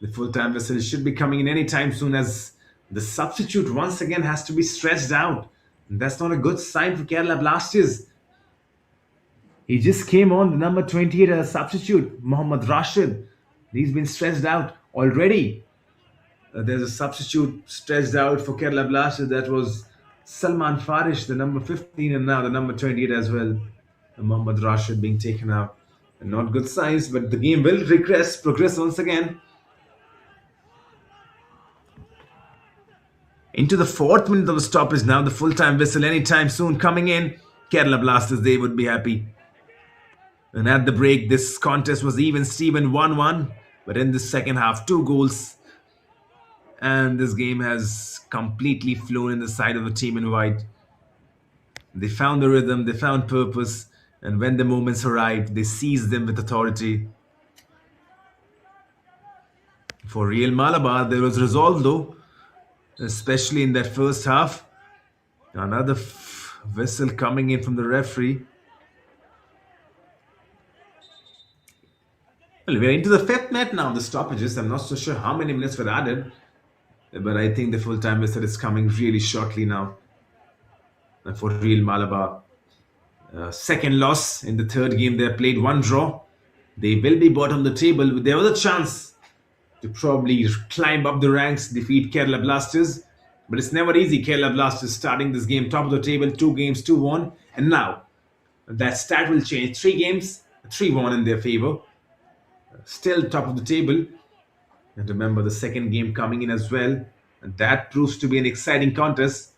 [SPEAKER 1] The full-time whistle should be coming in anytime soon, as the substitute once again has to be stretched out. And that's not a good sign for Kerala Blasters. He just came on, the number 28 as a substitute, Mohammad Rashid. He's been stretched out already. There's a substitute stretched out for Kerala Blasters. That was Salman Farish, the number 15, and now the number 28 as well. Mohammad Rashid being taken out. Not good signs, but the game will progress once again. Into the fourth minute of the stoppage now, the full-time whistle anytime soon coming in. Kerala Blasters, they would be happy. And at the break, this contest was even Steven 1-1. But in the second half, 2 goals. And this game has completely flown in the side of the team in white. They found the rhythm, they found purpose. And when the moments arrived, they seized them with authority. For Real Malabar, there was resolve though, especially in that first half. Another whistle coming in from the referee. Well, we're into the fifth minute now, the stoppages. I'm not so sure how many minutes were added, but I think the full-time whistle is coming really shortly now for Real Malabar. Second loss in the third game. They played 1 draw. They will be bottom of the table. There was a chance to probably climb up the ranks, defeat Kerala Blasters. But it's never easy. Kerala Blasters starting this game top of the table, 2 games, 2 won. And now that stat will change. 3 games, 3 won in their favor. Still top of the table. And remember the second game coming in as well. And that proves to be an exciting contest.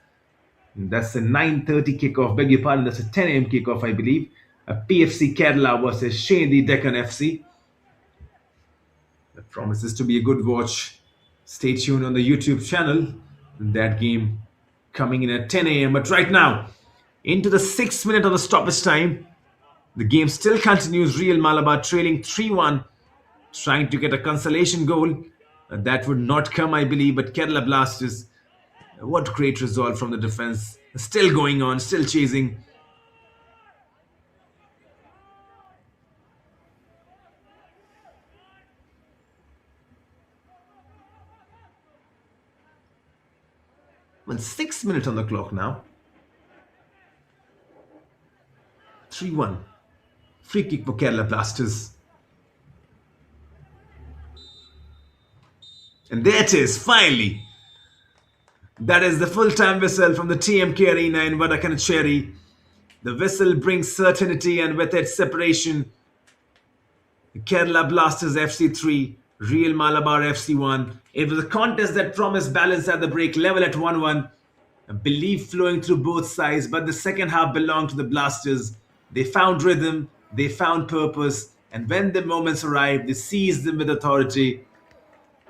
[SPEAKER 1] And that's a 9:30 kickoff. Beg your pardon, that's a 10 a.m. kickoff, I believe. A PFC Kerala versus Shady Deccan FC. That promises to be a good watch. Stay tuned on the YouTube channel. That game coming in at 10 a.m. But right now, into the 6th minute of the stoppage time, the game still continues. Real Malabar trailing 3-1, trying to get a consolation goal. That would not come, I believe, but Kerala Blasters, what great resolve from the defense. Still going on, still chasing. Well, 6 minutes on the clock now. 3-1. Free kick for Kerala Blasters. And there it is, finally. That is the full-time whistle from the TMK Arena in Vadakanacheri. The whistle brings certainty and with it separation. Kerala Blasters FC 3, Real Malabar FC 1. It was a contest that promised balance at the break, level at 1-1. Belief flowing through both sides, but the second half belonged to the Blasters. They found rhythm, they found purpose, and when the moments arrived, they seized them with authority.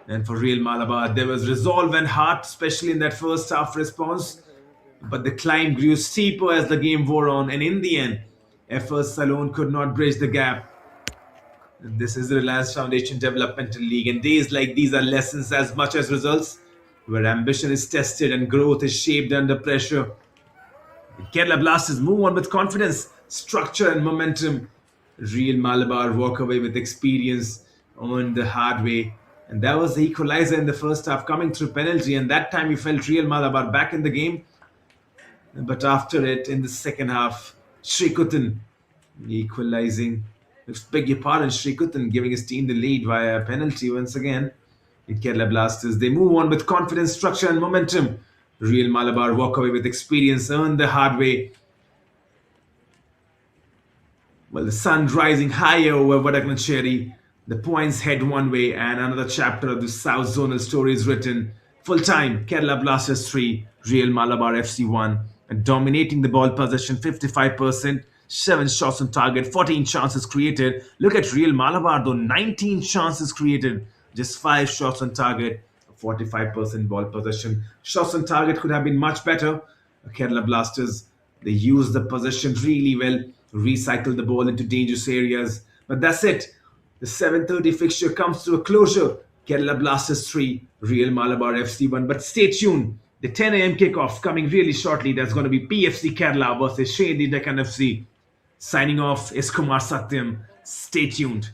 [SPEAKER 1] And for Real Malabar, there was resolve and heart, especially in that first half response. But the climb grew steeper as the game wore on, and in the end, efforts alone could not bridge the gap. And this is the Reliance Foundation Developmental League, and days like these are lessons as much as results, where ambition is tested and growth is shaped under pressure. Kerala Blasters move on with confidence, structure, and momentum. Real Malabar walk away with experience, earned the hard way. And that was the equalizer in the first half, coming through penalty. And that time you felt Real Malabar back in the game. But after it, in the second half, Shrikutan equalizing. Beg your pardon, Shrikutan giving his team the lead via a penalty once again. In Kerala Blasters, they move on with confidence, structure, and momentum. Real Malabar walk away with experience, earn the hard way. Well, the sun rising higher over Vadakanacheri. The points head one way, and another chapter of the South Zonal story is written. Full time, Kerala Blasters 3, Real Malabar FC 1. And dominating the ball possession, 55%, 7 shots on target, 14 chances created. Look at Real Malabar though, 19 chances created, just 5 shots on target, 45% ball possession. Shots on target could have been much better. Kerala Blasters, they used the possession really well, recycled the ball into dangerous areas. But that's it. The 7:30 fixture comes to a closure. Kerala Blasters 3, Real Malabar FC 1. But stay tuned. The 10 a.m. kickoff coming really shortly. That's going to be PFC Kerala versus Shady Deccan FC. Signing off is Kumar Satyam. Stay tuned.